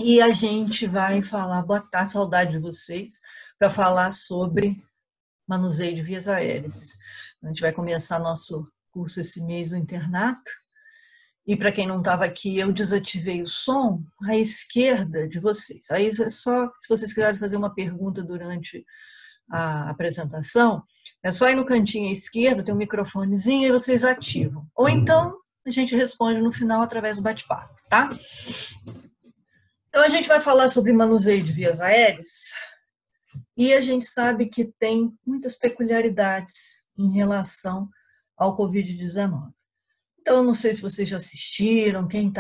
E a gente vai falar, boa tarde, saudade de vocês, para falar sobre manuseio de vias aéreas. A gente vai começar nosso curso esse mês no internato. E para quem não estava aqui, eu desativei o som à esquerda de vocês. Aí é só, se vocês quiserem fazer uma pergunta durante a apresentação, é só ir no cantinho à esquerda, tem um microfonezinho e vocês ativam. Ou então a gente responde no final através do bate-papo, tá? Então a gente vai falar sobre manuseio de vias aéreas e a gente sabe que tem muitas peculiaridades em relação ao Covid-19. Então, eu não sei se vocês já assistiram, quem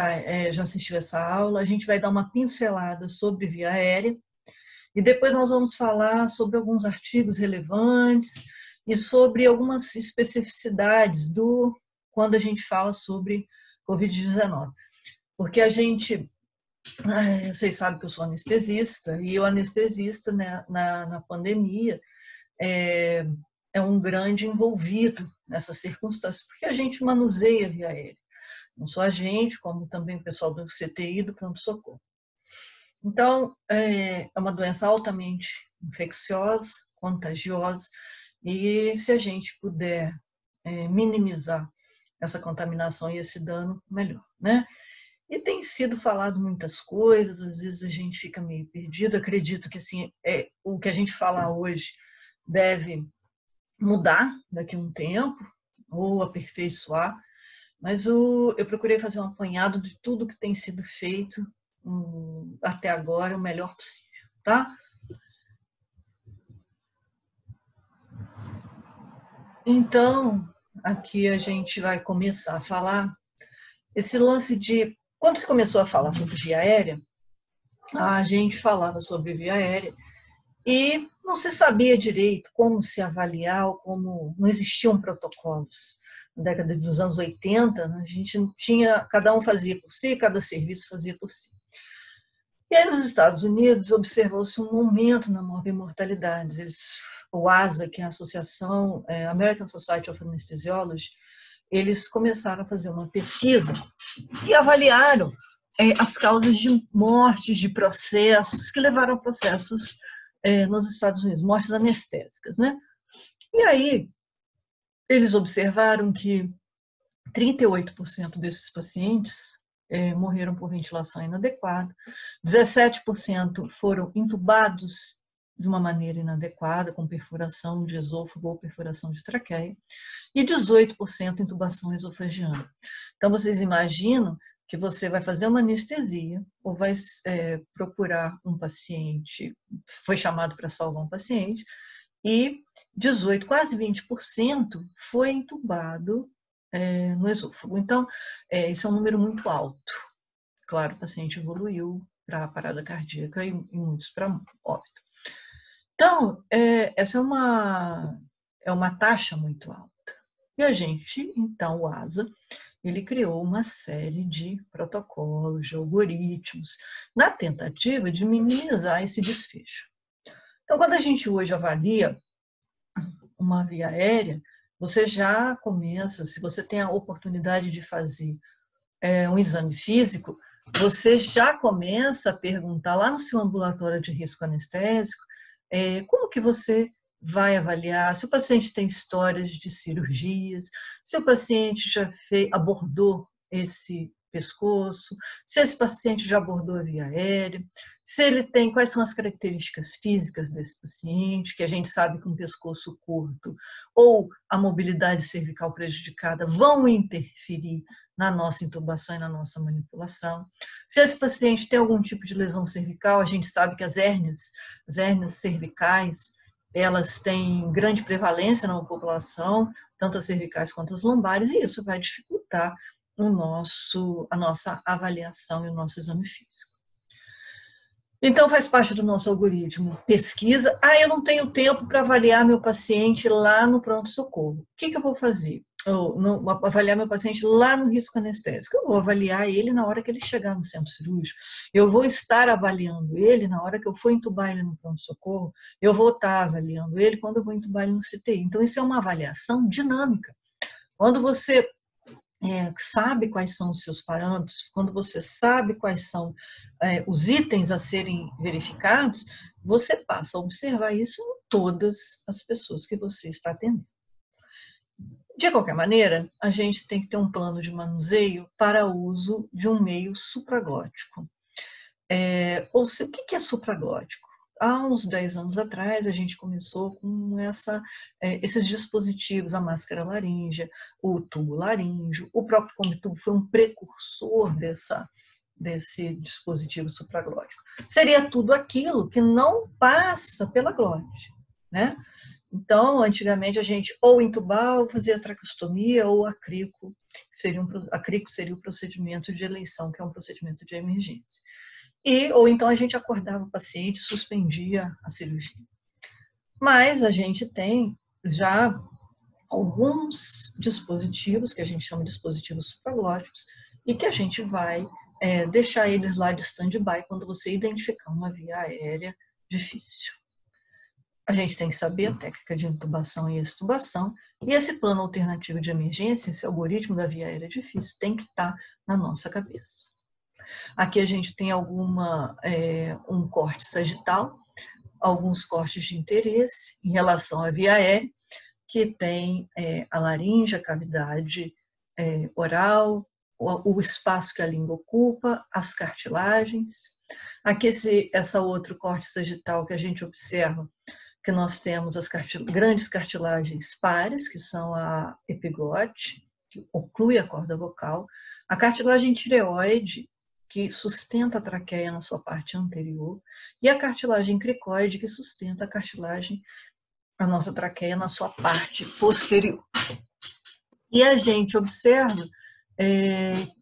já assistiu essa aula, a gente vai dar uma pincelada sobre via aérea e depois nós vamos falar sobre alguns artigos relevantes e sobre algumas especificidades quando a gente fala sobre Covid-19. Porque vocês sabem que eu sou anestesista e o anestesista, né, na pandemia é um grande envolvido nessas circunstâncias, porque a gente manuseia via aérea. Não só a gente, como também o pessoal do CTI, do pronto-socorro. Então, é uma doença altamente infecciosa, contagiosa, e se a gente puder minimizar essa contaminação e esse dano, melhor, né? E tem sido falado muitas coisas, às vezes a gente fica meio perdido. Acredito que assim, o que a gente falar hoje deve mudar daqui a um tempo, ou aperfeiçoar, mas eu procurei fazer um apanhado de tudo que tem sido feito até agora, o melhor possível, tá? Então, aqui a gente vai começar a falar esse lance de... Quando se começou a falar sobre via aérea, a gente falava sobre via aérea e não se sabia direito como se avaliar, como não existiam protocolos. Na década dos anos 80, a gente tinha, cada um fazia por si, cada serviço fazia por si. E aí nos Estados Unidos observou-se um aumento na morbimortalidade. O ASA, que é a Associação American Society of Anesthesiology, eles começaram a fazer uma pesquisa e avaliaram as causas de mortes, de processos, que levaram a processos nos Estados Unidos, mortes anestésicas, né? E aí eles observaram que 38% desses pacientes morreram por ventilação inadequada, 17% foram intubados de uma maneira inadequada, com perfuração de esôfago ou perfuração de traqueia, e 18% intubação esofagiana. Então, vocês imaginam que você vai fazer uma anestesia ou vai procurar um paciente, foi chamado para salvar um paciente, e 18, quase 20% foi intubado no esôfago. Então, isso é um número muito alto. Claro, o paciente evoluiu para parada cardíaca e muitos para óbito. Então, essa é uma taxa muito alta. E a gente, então, o ASA, ele criou uma série de protocolos, de algoritmos, na tentativa de minimizar esse desfecho. Então, quando a gente hoje avalia uma via aérea, você já começa, se você tem a oportunidade de fazer um exame físico, você já começa a perguntar lá no seu ambulatório de risco anestésico como que você vai avaliar se o paciente tem histórias de cirurgias, se o paciente já abordou esse pescoço, se esse paciente já abordou a via aérea, se ele tem, quais são as características físicas desse paciente, que a gente sabe que um pescoço curto ou a mobilidade cervical prejudicada vão interferir na nossa intubação e na nossa manipulação. Se esse paciente tem algum tipo de lesão cervical, a gente sabe que as hérnias cervicais, elas têm grande prevalência na população, tanto as cervicais quanto as lombares, e isso vai dificultar a nossa avaliação e o nosso exame físico. Então, faz parte do nosso algoritmo pesquisa. Eu não tenho tempo para avaliar meu paciente lá no pronto-socorro. O que eu vou fazer? Avaliar meu paciente lá no risco anestésico. Eu vou avaliar ele na hora que ele chegar no centro cirúrgico. Eu vou estar avaliando ele na hora que eu for entubar ele no pronto-socorro. Eu vou estar avaliando ele quando eu vou entubar ele no CTI. Então, isso é uma avaliação dinâmica. Quando você sabe quais são os seus parâmetros, quando você sabe quais são os itens a serem verificados, você passa a observar isso em todas as pessoas que você está atendendo. De qualquer maneira, a gente tem que ter um plano de manuseio para uso de um meio supraglótico. Ou seja, o que é supraglótico? Há uns 10 anos atrás, a gente começou com esses dispositivos, a máscara laríngea, o tubo laríngeo, o próprio comitubo foi um precursor desse dispositivo supraglótico. Seria tudo aquilo que não passa pela glote, né? Então, antigamente, a gente ou entubava, ou fazia traqueostomia, ou a crico seria o procedimento de eleição, que é um procedimento de emergência. Ou então a gente acordava o paciente, suspendia a cirurgia. Mas a gente tem já alguns dispositivos, que a gente chama de dispositivos supraglóticos, e que a gente vai deixar eles lá de stand-by quando você identificar uma via aérea difícil. A gente tem que saber a técnica de intubação e extubação, e esse plano alternativo de emergência, esse algoritmo da via aérea difícil, tem que estar na nossa cabeça. Aqui a gente tem um corte sagital, alguns cortes de interesse em relação à via aérea, que tem a laringe, a cavidade oral, o espaço que a língua ocupa, as cartilagens. Aqui essa outro corte sagital que a gente observa, que nós temos as grandes cartilagens pares, que são a epiglote, que oclui a corda vocal, a cartilagem tireoide, que sustenta a traqueia na sua parte anterior, e a cartilagem cricoide, que sustenta a nossa traqueia na sua parte posterior. E a gente observa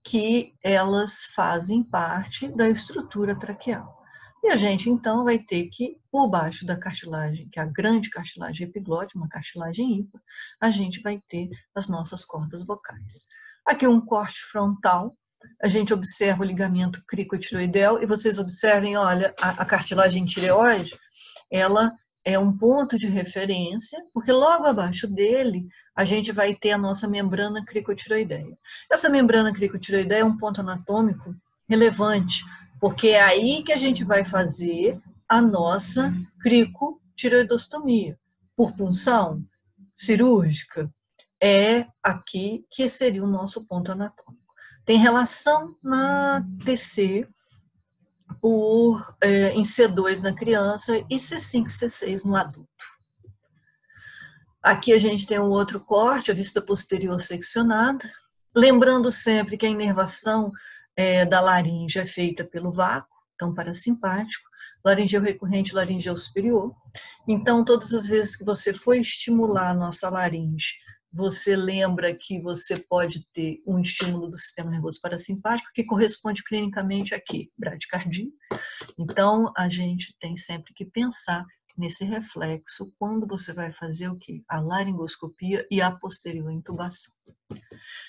que elas fazem parte da estrutura traqueal. E a gente, então, vai ter que, por baixo da cartilagem, que é a grande cartilagem epiglote, uma cartilagem ímpar, a gente vai ter as nossas cordas vocais. Aqui um corte frontal, a gente observa o ligamento cricotireoideo, e vocês observem, olha, a cartilagem tireoide, ela é um ponto de referência, porque logo abaixo dele a gente vai ter a nossa membrana cricotireoideia. Essa membrana cricotireoideia é um ponto anatômico relevante, porque é aí que a gente vai fazer a nossa cricotireoidostomia. Por punção cirúrgica, é aqui que seria o nosso ponto anatômico. Tem relação na TC em C2 na criança e C5 e C6 no adulto. Aqui a gente tem um outro corte, a vista posterior seccionada, lembrando sempre que a inervação da laringe é feita pelo vácuo, então parasimpático, laringeu recorrente, laringeu superior. Então, todas as vezes que você for estimular a nossa laringe, você lembra que você pode ter um estímulo do sistema nervoso parasimpático, que corresponde clinicamente a quê? Bradicardia. Então, a gente tem sempre que pensar nesse reflexo quando você vai fazer o quê? A laringoscopia e a posterior intubação.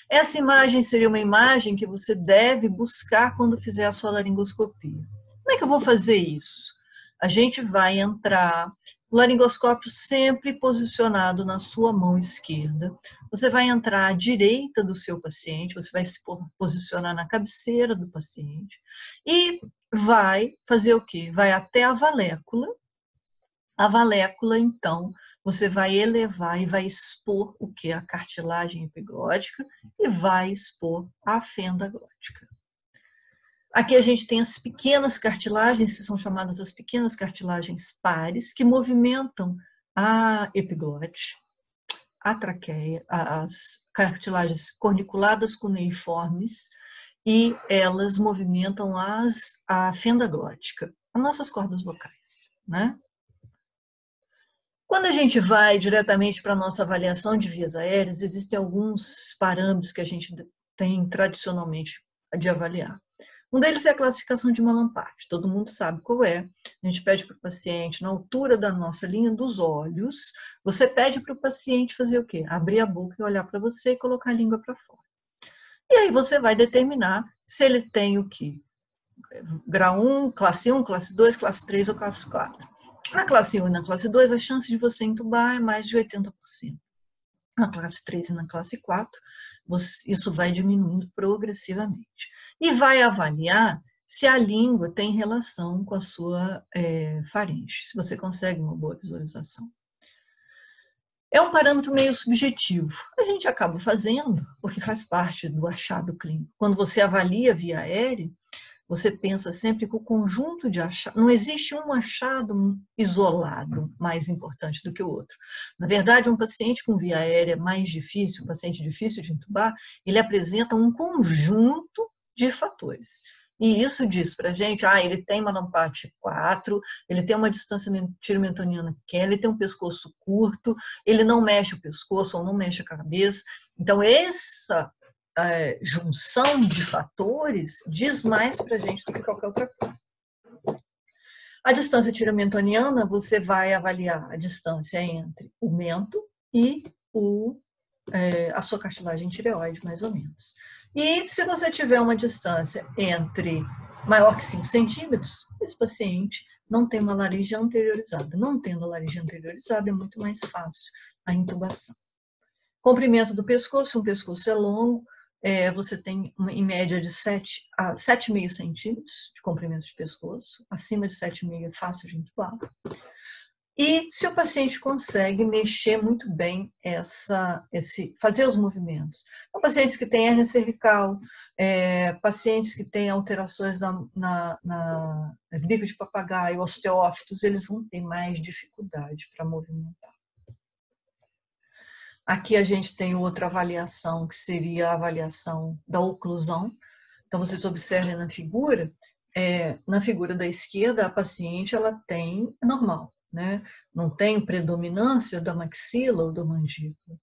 Essa imagem seria uma imagem que você deve buscar quando fizer a sua laringoscopia. Como é que eu vou fazer isso? A gente vai entrar, o laringoscópio sempre posicionado na sua mão esquerda. Você vai entrar à direita do seu paciente, você vai se posicionar na cabeceira do paciente e vai fazer o quê? Vai até a valécula. A valécula, então, você vai elevar e vai expor o quê? A cartilagem epiglótica e vai expor a fenda glótica. Aqui a gente tem as pequenas cartilagens, que são chamadas as pequenas cartilagens pares, que movimentam a epiglote, a traqueia, as cartilagens corniculadas cuneiformes, e elas movimentam a fenda glótica, as nossas cordas vocais, né? Quando a gente vai diretamente para a nossa avaliação de vias aéreas, existem alguns parâmetros que a gente tem tradicionalmente de avaliar. Um deles é a classificação de Mallampati, todo mundo sabe qual é. A gente pede para o paciente, na altura da nossa linha dos olhos, você pede para o paciente fazer o quê? Abrir a boca e olhar para você e colocar a língua para fora. E aí você vai determinar se ele tem o quê? Grau 1, classe 1, classe 2, classe 3 ou classe 4. Na classe 1 e na classe 2, a chance de você entubar é mais de 80%. Na classe 3 e na classe 4, isso vai diminuindo progressivamente. E vai avaliar se a língua tem relação com a sua faringe, se você consegue uma boa visualização. É um parâmetro meio subjetivo. A gente acaba fazendo, porque faz parte do achado clínico. Quando você avalia via aérea, você pensa sempre que o conjunto de achados... Não existe um achado isolado mais importante do que o outro. Na verdade, um paciente com via aérea mais difícil, um paciente difícil de intubar, ele apresenta um conjunto de fatores. E isso diz para a gente, ele tem Mallampati 4, ele tem uma distância tiro-mentoniana pequena, ele tem um pescoço curto, ele não mexe o pescoço ou não mexe a cabeça. Então, essa junção de fatores diz mais para a gente do que qualquer outra coisa. A distância tiro-mentoniana, você vai avaliar a distância entre o mento e a sua cartilagem tireoide, mais ou menos. E se você tiver uma distância maior que 5 centímetros, esse paciente não tem uma laringe anteriorizada. Não tendo a laringe anteriorizada, é muito mais fácil a intubação. Comprimento do pescoço, um pescoço é longo, você tem em média de 7 a 7,5 centímetros de comprimento de pescoço, acima de 7,5 é fácil de intubar. E se o paciente consegue mexer muito bem, fazer os movimentos. Então, pacientes que têm hérnia cervical, pacientes que têm alterações na bico de papagaio, osteófitos, eles vão ter mais dificuldade para movimentar. Aqui a gente tem outra avaliação, que seria a avaliação da oclusão. Então, vocês observem na figura da esquerda, a paciente ela tem normal, né? Não tem predominância da maxila ou da mandíbula.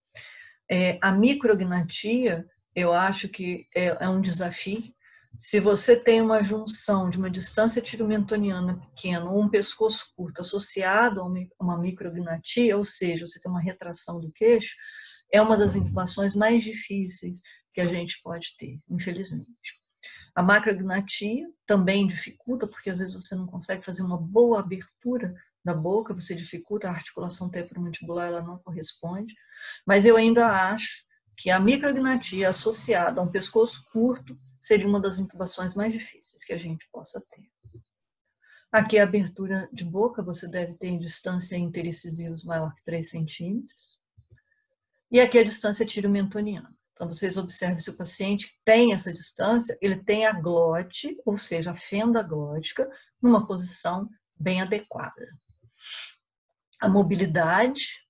A micrognatia, eu acho que é um desafio. Se você tem uma junção de uma distância tiro-mentoniana pequena ou um pescoço curto associado a uma micrognatia, ou seja, você tem uma retração do queixo, é uma das intubações mais difíceis que a gente pode ter, infelizmente. A macrognatia também dificulta, porque às vezes você não consegue fazer uma boa abertura da boca, você dificulta a articulação temporomandibular, ela não corresponde. Mas eu ainda acho que a micrognatia associada a um pescoço curto seria uma das intubações mais difíceis que a gente possa ter. Aqui a abertura de boca, você deve ter em distância interincisivos maior que 3 centímetros. E aqui a distância tiro-mentoniana. Então, vocês observem se o paciente tem essa distância, ele tem a glote, ou seja, a fenda glótica, numa posição bem adequada. A mobilidade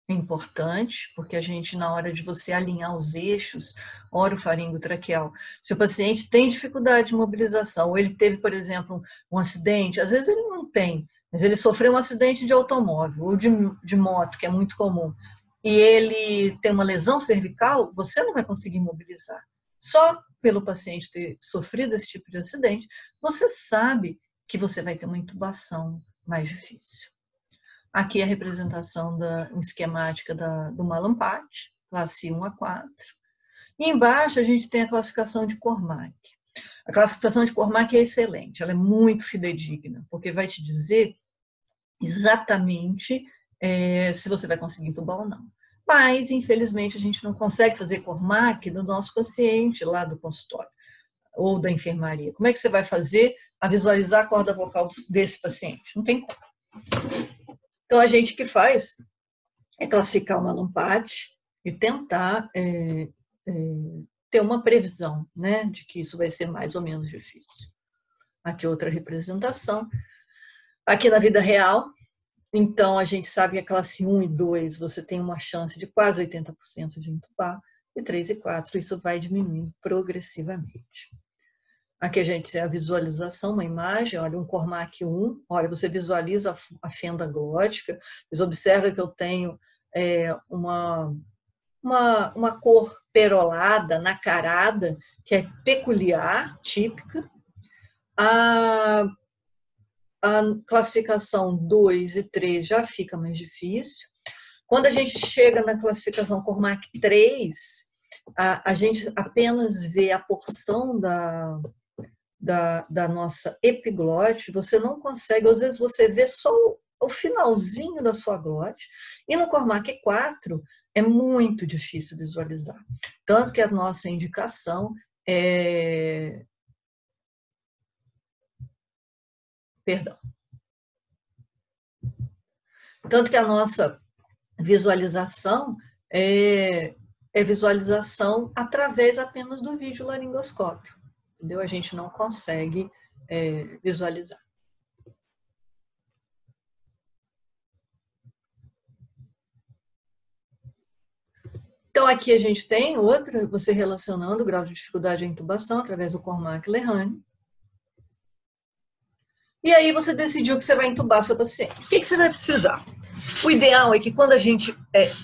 é importante, porque a gente, na hora de você alinhar os eixos orofaringotraqueal, se o paciente tem dificuldade de mobilização, ou ele teve, por exemplo, um acidente, às vezes ele não tem, mas ele sofreu um acidente de automóvel ou de moto, que é muito comum, e ele tem uma lesão cervical, você não vai conseguir mobilizar. Só pelo paciente ter sofrido esse tipo de acidente, você sabe que você vai ter uma intubação mais difícil. Aqui a representação esquemática do Mallampati, classe 1 a 4. E embaixo a gente tem a classificação de Cormack. A classificação de Cormack é excelente, ela é muito fidedigna, porque vai te dizer exatamente se você vai conseguir intubar ou não. Mas, infelizmente, a gente não consegue fazer Cormack no nosso paciente lá do consultório ou da enfermaria. Como é que você vai fazer a visualizar a corda vocal desse paciente? Não tem como. Então, a gente que faz é classificar o Mallampati e tentar ter uma previsão, né, de que isso vai ser mais ou menos difícil. Aqui outra representação. Aqui na vida real, então a gente sabe que a classe 1 e 2 você tem uma chance de quase 80% de intubar, e 3 e 4 isso vai diminuindo progressivamente. Aqui a gente tem a visualização, uma imagem, olha, um Cormack 1, olha, você visualiza a fenda glótica, vocês observam que eu tenho uma cor perolada, nacarada, que é peculiar, típica. A classificação 2 e 3 já fica mais difícil. Quando a gente chega na classificação Cormack 3, a gente apenas vê a porção da nossa epiglote, você não consegue, às vezes você vê só o finalzinho da sua glote. E no Cormac 4 é muito difícil visualizar. Tanto que a nossa indicação é... Perdão. Tanto que a nossa visualização é visualização através apenas do vídeo laringoscópio. Entendeu? A gente não consegue visualizar. Então, aqui a gente tem outra, você relacionando o grau de dificuldade à intubação através do Cormac-Lehane. E aí você decidiu que você vai intubar seu paciente. O que você vai precisar? O ideal é que quando a gente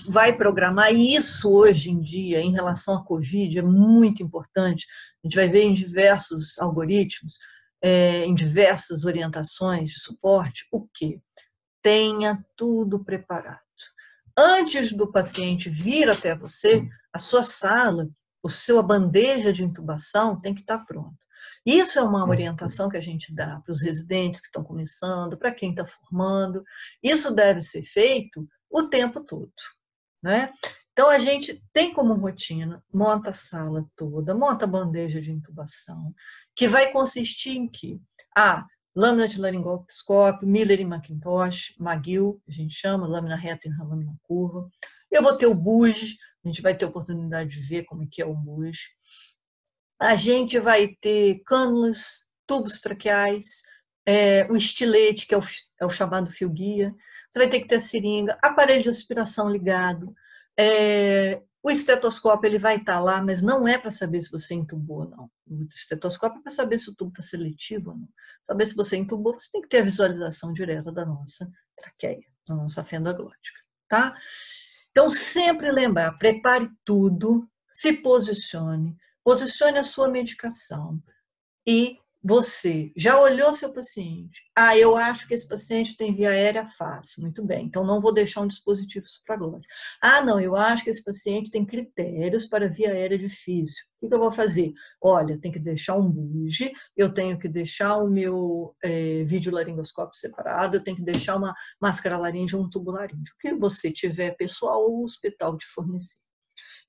vai programar, e isso hoje em dia, em relação à Covid, é muito importante, a gente vai ver em diversos algoritmos, em diversas orientações de suporte, o quê? Tenha tudo preparado. Antes do paciente vir até você, a sua sala, a sua bandeja de intubação tem que estar pronta. Isso é uma orientação que a gente dá para os residentes que estão começando, para quem está formando. Isso deve ser feito o tempo todo, né? Então, a gente tem como rotina, monta a sala toda, monta a bandeja de intubação, que vai consistir em quê? Lâmina de laringoscópio, Miller e McIntosh, McGill, a gente chama, lâmina reta e lâmina curva. Eu vou ter o buge, a gente vai ter a oportunidade de ver como é que é o buge. A gente vai ter cânulas, tubos traqueais, o estilete, que é o chamado fio-guia. Você vai ter que ter a seringa, aparelho de aspiração ligado. O estetoscópio ele vai estar lá, mas não é para saber se você entubou ou não. O estetoscópio é para saber se o tubo está seletivo ou não. Saber se você entubou, você tem que ter a visualização direta da nossa traqueia, da nossa fenda glótica, tá? Então, sempre lembrar, prepare tudo, se posicione a sua medicação e você já olhou seu paciente. Eu acho que esse paciente tem via aérea fácil. Muito bem, então não vou deixar um dispositivo supraglótico. Não, eu acho que esse paciente tem critérios para via aérea difícil. O que eu vou fazer? Olha, tem que deixar um buge, eu tenho que deixar o meu videolaringoscópio separado, eu tenho que deixar uma máscara laríngea, um tubo laríngeo. O que você tiver pessoal ou hospital de fornecer.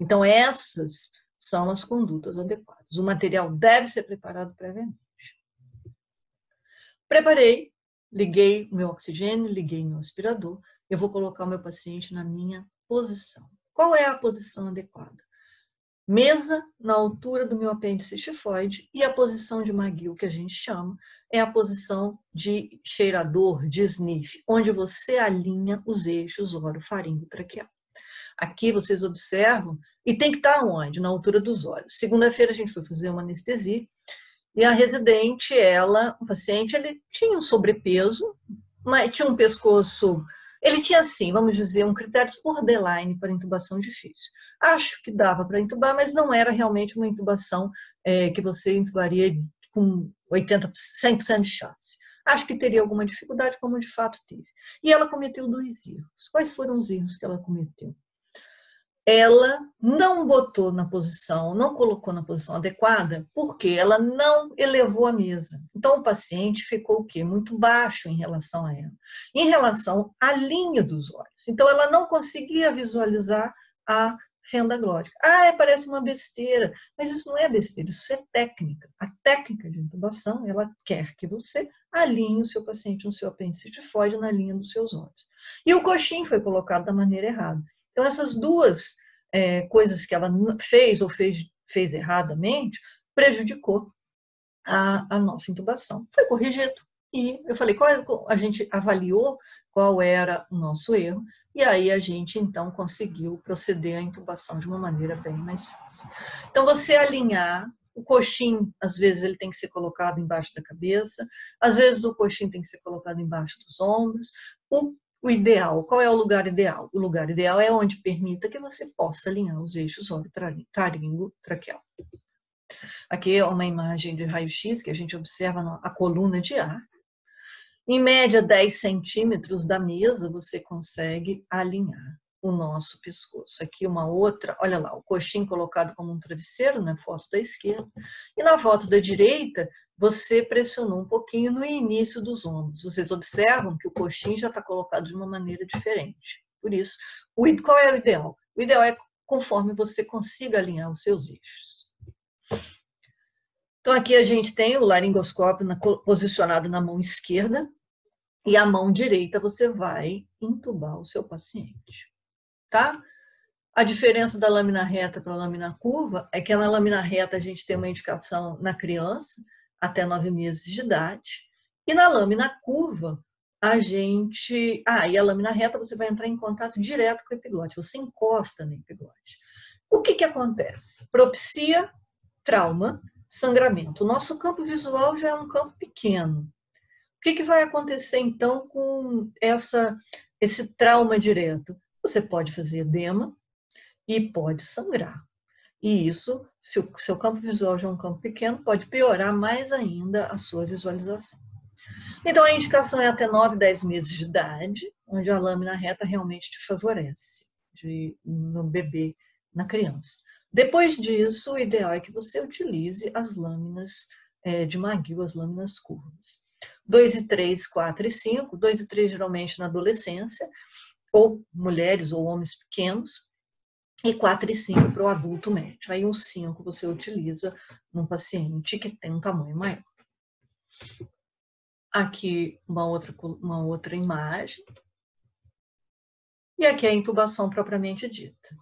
Então, essas são as condutas adequadas. O material deve ser preparado previamente. Preparei, liguei o meu oxigênio, liguei meu aspirador, eu vou colocar o meu paciente na minha posição. Qual é a posição adequada? Mesa na altura do meu apêndice xifoide e a posição de McGill, que a gente chama, é a posição de cheirador, de sniff, onde você alinha os eixos orofaringo-traqueal. Aqui vocês observam, e tem que estar onde? Na altura dos olhos. Segunda-feira a gente foi fazer uma anestesia, e a residente, o paciente, ele tinha um sobrepeso, mas tinha um pescoço, ele tinha assim, vamos dizer, um critério borderline para intubação difícil. Acho que dava para intubar, mas não era realmente uma intubação que você intubaria com 80%, 100% de chance. Acho que teria alguma dificuldade, como de fato teve. E ela cometeu 2 erros. Quais foram os erros que ela cometeu? Ela não botou na posição, não colocou na posição adequada, porque ela não elevou a mesa. Então, o paciente ficou o quê? Muito baixo em relação a ela. Em relação à linha dos olhos. Então, ela não conseguia visualizar a fenda glótica. Parece uma besteira. Mas isso não é besteira, isso é técnica. A técnica de intubação, ela quer que você alinhe o seu paciente no seu apêndice xifoide na linha dos seus olhos. E o coxim foi colocado da maneira errada. Então, essas duas coisas que ela fez ou fez erradamente prejudicou a nossa intubação. Foi corrigido. E eu falei, a gente avaliou qual era o nosso erro, e aí a gente, então, conseguiu proceder à intubação de uma maneira bem mais fácil. Então, você alinhar, o coxim, às vezes, ele tem que ser colocado embaixo da cabeça, às vezes o coxim tem que ser colocado embaixo dos ombros, o ideal, qual é o lugar ideal? O lugar ideal é onde permita que você possa alinhar os eixos orofaringo-traqueal. Aqui é uma imagem de raio-x que a gente observa a coluna de ar. Em média, 10 centímetros da mesa você consegue alinhar o nosso pescoço. Aqui uma outra, olha lá, o coxim colocado como um travesseiro na foto da esquerda. E na foto da direita, você pressionou um pouquinho no início dos ombros. Vocês observam que o coxim já está colocado de uma maneira diferente. Por isso, qual é o ideal? O ideal é conforme você consiga alinhar os seus eixos. Então, aqui a gente tem o laringoscópio posicionado na mão esquerda e a mão direita você vai entubar o seu paciente, tá? A diferença da lâmina reta para a lâmina curva é que na lâmina reta a gente tem uma indicação na criança até 9 meses de idade e na lâmina curva a gente... e a lâmina reta você vai entrar em contato direto com o epiglote, você encosta no epiglote. O que acontece? Propicia trauma, sangramento. O nosso campo visual já é um campo pequeno. O que vai acontecer, então, com esse trauma direto? Você pode fazer edema e pode sangrar. E isso, se o seu campo visual já é um campo pequeno, pode piorar mais ainda a sua visualização. Então, a indicação é até 9, 10 meses de idade, onde a lâmina reta realmente te favorece no bebê, na criança. Depois disso, o ideal é que você utilize as lâminas de Magui, as lâminas curvas. 2 e 3, 4 e 5. 2 e 3 geralmente na adolescência, ou mulheres ou homens pequenos, e 4 e 5 para o adulto médio. Aí um 5 você utiliza num paciente que tem um tamanho maior. Aqui uma outra imagem. E aqui é a intubação propriamente dita.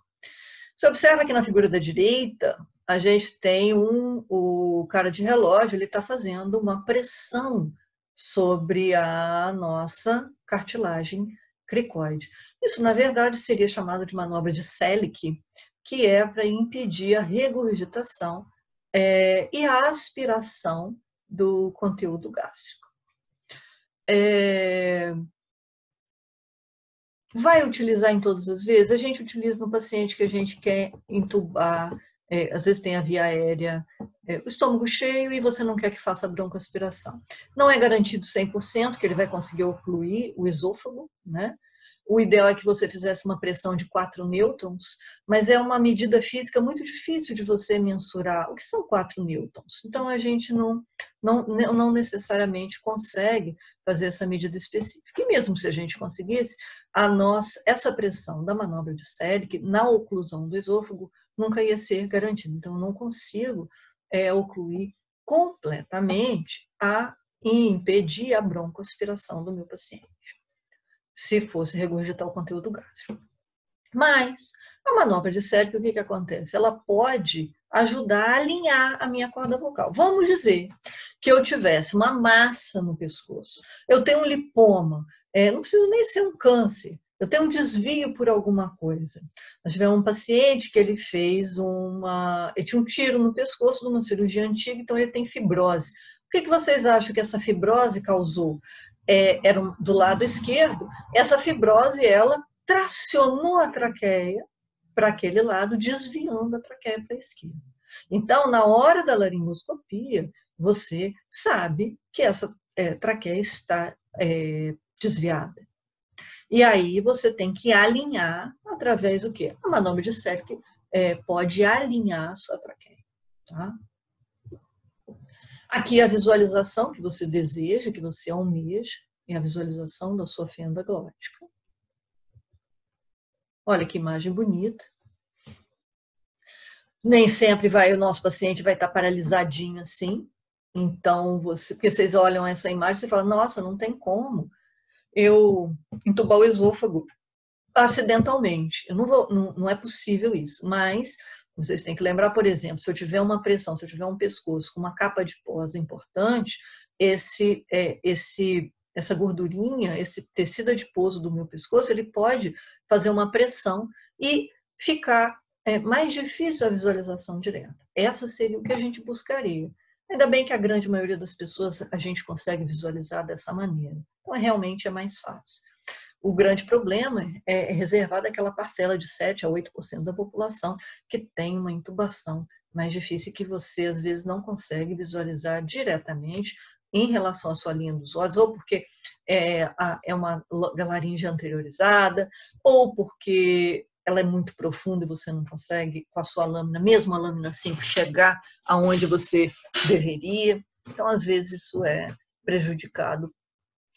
Você observa que na figura da direita, a gente tem o cara de relógio, ele está fazendo uma pressão sobre a nossa cartilagem cricoide. Isso, na verdade, seria chamado de manobra de Selick, que é para impedir a regurgitação e a aspiração do conteúdo gástrico. Vai utilizar em todas as vezes? A gente utiliza no paciente que a gente quer intubar, às vezes tem a via aérea, o estômago cheio e você não quer que faça broncoaspiração. Não é garantido 100% que ele vai conseguir ocluir o esôfago, né? O ideal é que você fizesse uma pressão de 4 nêutrons, mas é uma medida física muito difícil de você mensurar. O que são 4 nêutrons? Então, a gente não necessariamente consegue fazer essa medida específica. E mesmo se a gente conseguisse, essa pressão da manobra de Selick na oclusão do esôfago nunca ia ser garantida. Então, eu não consigo ocluir completamente e impedir a broncoaspiração do meu paciente, se fosse regurgitar o conteúdo gástrico. Mas a manobra de Selick, o que acontece? Ela pode ajudar a alinhar a minha corda vocal. Vamos dizer que eu tivesse uma massa no pescoço, eu tenho um lipoma, não precisa nem ser um câncer, eu tenho um desvio por alguma coisa. Nós tivemos um paciente que ele tinha um tiro no pescoço de uma cirurgia antiga, então ele tem fibrose. O que vocês acham que essa fibrose causou? Era do lado esquerdo, essa fibrose, ela tracionou a traqueia para aquele lado, desviando a traqueia para a esquerda. Então, na hora da laringoscopia, você sabe que essa traqueia está desviada. E aí você tem que alinhar através do quê? A manobra de Selick pode alinhar a sua traqueia, tá? Aqui a visualização que você deseja, que você almeja, é a visualização da sua fenda glótica. Olha que imagem bonita. Nem sempre o nosso paciente vai estar paralisadinho assim. Então, porque vocês olham essa imagem e falam, nossa, não tem como eu entubar o esôfago acidentalmente. Não é possível isso, mas vocês têm que lembrar, por exemplo, se eu tiver uma pressão, se eu tiver um pescoço com uma capa de pós importante, essa gordurinha, esse tecido adiposo do meu pescoço, ele pode fazer uma pressão e ficar mais difícil a visualização direta. Essa seria o que a gente buscaria. Ainda bem que a grande maioria das pessoas a gente consegue visualizar dessa maneira. Então, realmente é mais fácil. O grande problema é reservado àquela parcela de 7 a 8% da população que tem uma intubação mais difícil, que você às vezes não consegue visualizar diretamente em relação à sua linha dos olhos, ou porque é uma laringe anteriorizada, ou porque ela é muito profunda e você não consegue, com a sua lâmina, mesmo a lâmina 5, chegar aonde você deveria. Então, às vezes, isso é prejudicado.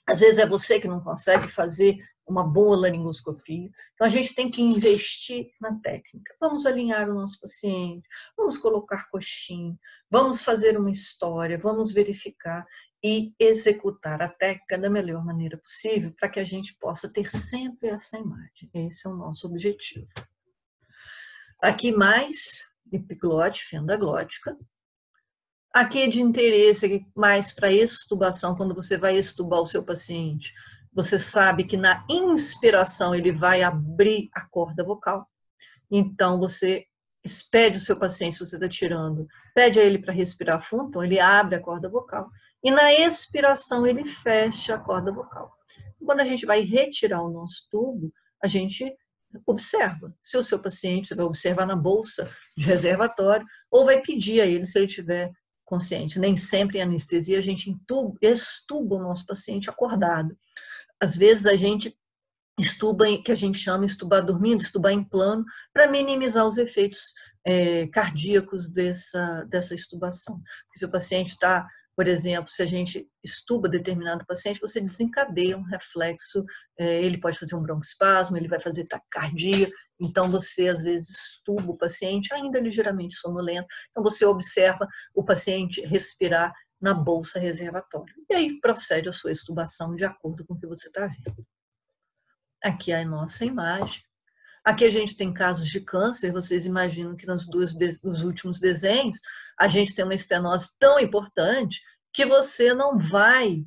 Às vezes é você que não consegue fazer uma boa laringoscopia. Então, a gente tem que investir na técnica. Vamos alinhar o nosso paciente, vamos colocar coxinha, vamos fazer uma história, vamos verificar e executar a técnica da melhor maneira possível para que a gente possa ter sempre essa imagem. Esse é o nosso objetivo. Aqui mais epiglote, fenda glótica. Aqui é de interesse mais para extubação, quando você vai extubar o seu paciente. Você sabe que na inspiração ele vai abrir a corda vocal. Então, você pede o seu paciente, se você está tirando, pede a ele para respirar fundo, então ele abre a corda vocal. E na expiração ele fecha a corda vocal. Quando a gente vai retirar o nosso tubo, a gente observa. Se o seu paciente, você vai observar na bolsa de reservatório, ou vai pedir a ele, se ele tiver consciente. Nem sempre em anestesia a gente extuba o nosso paciente acordado. Às vezes a gente estuba, que a gente chama estubar dormindo, estubar em plano, para minimizar os efeitos cardíacos dessa estubação. Porque se o paciente está, por exemplo, se a gente estuba determinado paciente, você desencadeia um reflexo, ele pode fazer um broncoespasmo, ele vai fazer taquicardia, então você às vezes estuba o paciente ainda ligeiramente sonolento, então você observa o paciente respirar na bolsa reservatória. E aí procede a sua estubação de acordo com o que você está vendo. Aqui é a nossa imagem. Aqui a gente tem casos de câncer, vocês imaginam que nos últimos desenhos a gente tem uma estenose tão importante que você não vai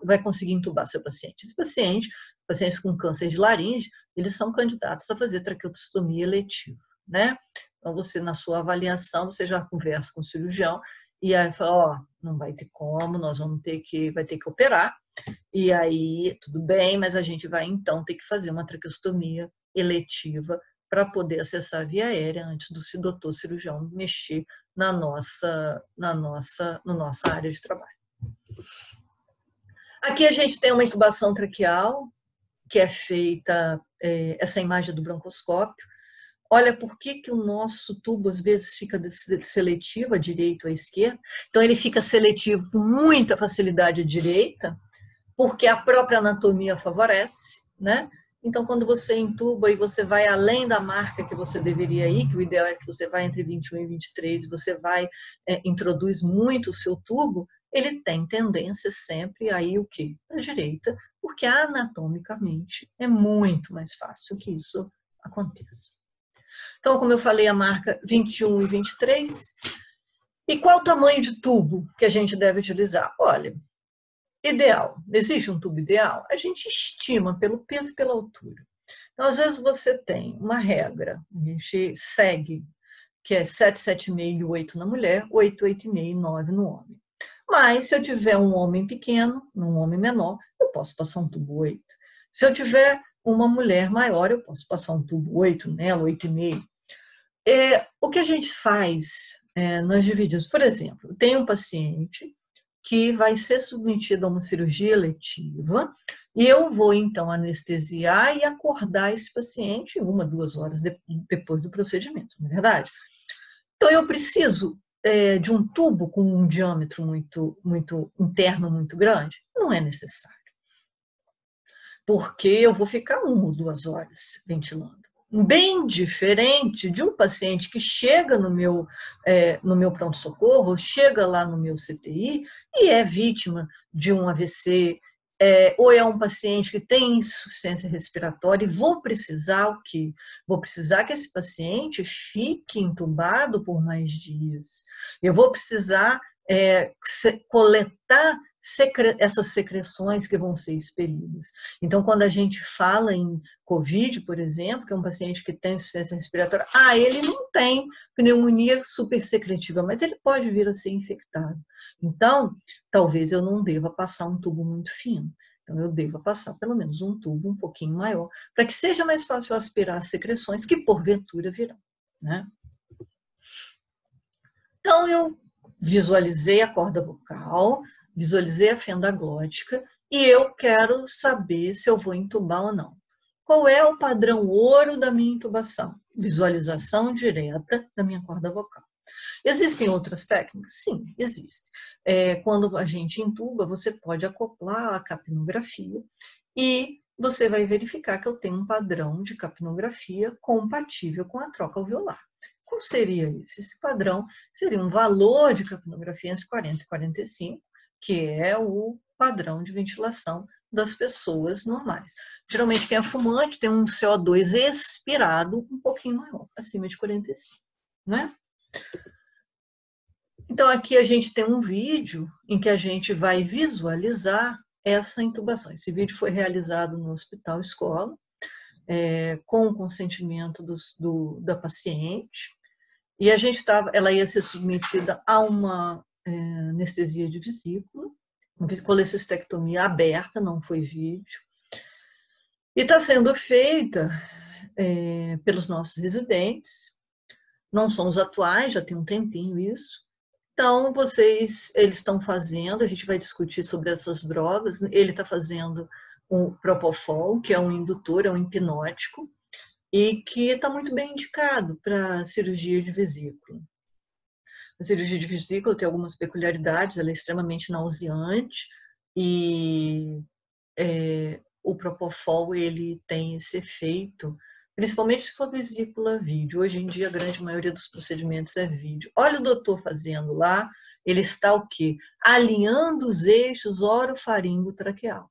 vai conseguir entubar seu paciente. Esse paciente, pacientes com câncer de laringe, eles são candidatos a fazer traqueostomia eletiva, né? Então você, na sua avaliação, você já conversa com o cirurgião e aí fala, não vai ter como, vai ter que operar. E aí, tudo bem, mas a gente vai então ter que fazer uma traqueostomia eletiva para poder acessar a via aérea antes do doutor cirurgião mexer na nossa área de trabalho. Aqui a gente tem uma intubação traqueal, que é feita, essa imagem do broncoscópio. Olha por que o nosso tubo às vezes fica seletivo à direita ou à esquerda. Então ele fica seletivo com muita facilidade à direita, porque a própria anatomia favorece, né? Então, quando você intuba e você vai além da marca que você deveria ir, que o ideal é que você vá entre 21 e 23, e você introduz muito o seu tubo, ele tem tendência sempre a ir o quê? Para a direita, porque anatomicamente é muito mais fácil que isso aconteça. Então, como eu falei, a marca 21 e 23. E qual o tamanho de tubo que a gente deve utilizar? Olha, ideal. Existe um tubo ideal? A gente estima pelo peso e pela altura. Então, às vezes você tem uma regra, a gente segue, que é 7, 7,5 e 8 na mulher, 8, 8,5 e 9 no homem. Mas, se eu tiver um homem pequeno, um homem menor, eu posso passar um tubo 8. Se eu tiver uma mulher maior, eu posso passar um tubo 8 nela, 8,5. O que a gente faz, nós dividimos, por exemplo, tem um paciente que vai ser submetido a uma cirurgia eletiva, e eu vou, então, anestesiar e acordar esse paciente 1, 2 horas depois do procedimento, não é verdade? Então, eu preciso de um tubo com um diâmetro muito interno, muito grande? Não é necessário. Porque eu vou ficar 1 ou 2 horas ventilando. Bem diferente de um paciente que chega no meu pronto-socorro, chega lá no meu CTI e é vítima de um AVC, ou é um paciente que tem insuficiência respiratória e vou precisar o quê? Vou precisar que esse paciente fique entubado por mais dias. Eu vou precisar coletar essas secreções que vão ser expelidas. Então, quando a gente fala em COVID, por exemplo, que é um paciente que tem insuficiência respiratória, ele não tem pneumonia supersecretiva, mas ele pode vir a ser infectado. Então, talvez eu não deva passar um tubo muito fino. Então, eu devo passar pelo menos um tubo um pouquinho maior, para que seja mais fácil aspirar as secreções que, porventura, virão, né? Então, eu visualizei a corda vocal, visualizei a fenda glótica e eu quero saber se eu vou intubar ou não. Qual é o padrão ouro da minha intubação? Visualização direta da minha corda vocal. Existem outras técnicas? Sim, existem. Quando a gente intuba, você pode acoplar a capnografia e você vai verificar que eu tenho um padrão de capnografia compatível com a troca alveolar. Qual seria esse? Esse padrão seria um valor de capnografia entre 40 e 45, que é o padrão de ventilação das pessoas normais. Geralmente quem é fumante tem um CO2 expirado um pouquinho maior, acima de 45, né? Então aqui a gente tem um vídeo em que a gente vai visualizar essa intubação. Esse vídeo foi realizado no Hospital Escola, com o consentimento da paciente, e ela ia ser submetida a uma anestesia de vesícula, uma colecistectomia aberta, não foi vídeo, e está sendo feita pelos nossos residentes, não são os atuais, já tem um tempinho isso. Então, eles estão fazendo, a gente vai discutir sobre essas drogas, ele está fazendo o Propofol, que é um indutor, é um hipnótico, e que está muito bem indicado para cirurgia de vesícula. A cirurgia de vesícula tem algumas peculiaridades, ela é extremamente nauseante, e o Propofol ele tem esse efeito, principalmente se for vesícula vídeo. Hoje em dia, a grande maioria dos procedimentos é vídeo. Olha o doutor fazendo lá, ele está o quê? Alinhando os eixos orofaringo-traqueal.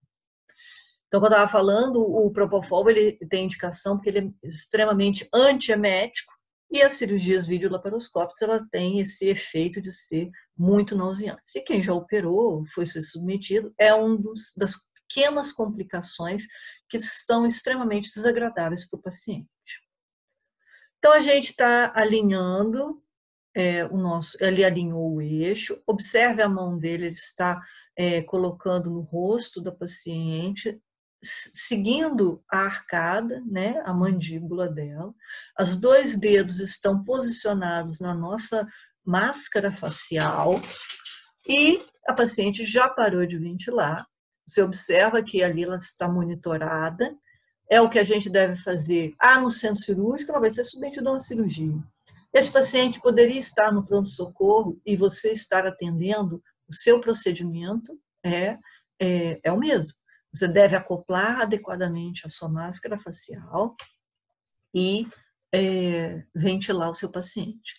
Então, quando eu estava falando, o Propofol ele tem indicação porque ele é extremamente antiemético, e as cirurgias videolaparoscópicas ela tem esse efeito de ser muito nauseante. E quem já operou, foi ser submetido, é das pequenas complicações que são extremamente desagradáveis para o paciente. Então, a gente está alinhando ele alinhou o eixo, observe a mão dele, ele está colocando no rosto da paciente, seguindo a arcada, né, a mandíbula dela. Os 2 dedos estão posicionados na nossa máscara facial e a paciente já parou de ventilar. Você observa que ali ela está monitorada. É o que a gente deve fazer no centro cirúrgico, ela vai ser submetida a uma cirurgia. Esse paciente poderia estar no pronto-socorro e você estar atendendo, o seu procedimento é o mesmo. Você deve acoplar adequadamente a sua máscara facial e ventilar o seu paciente.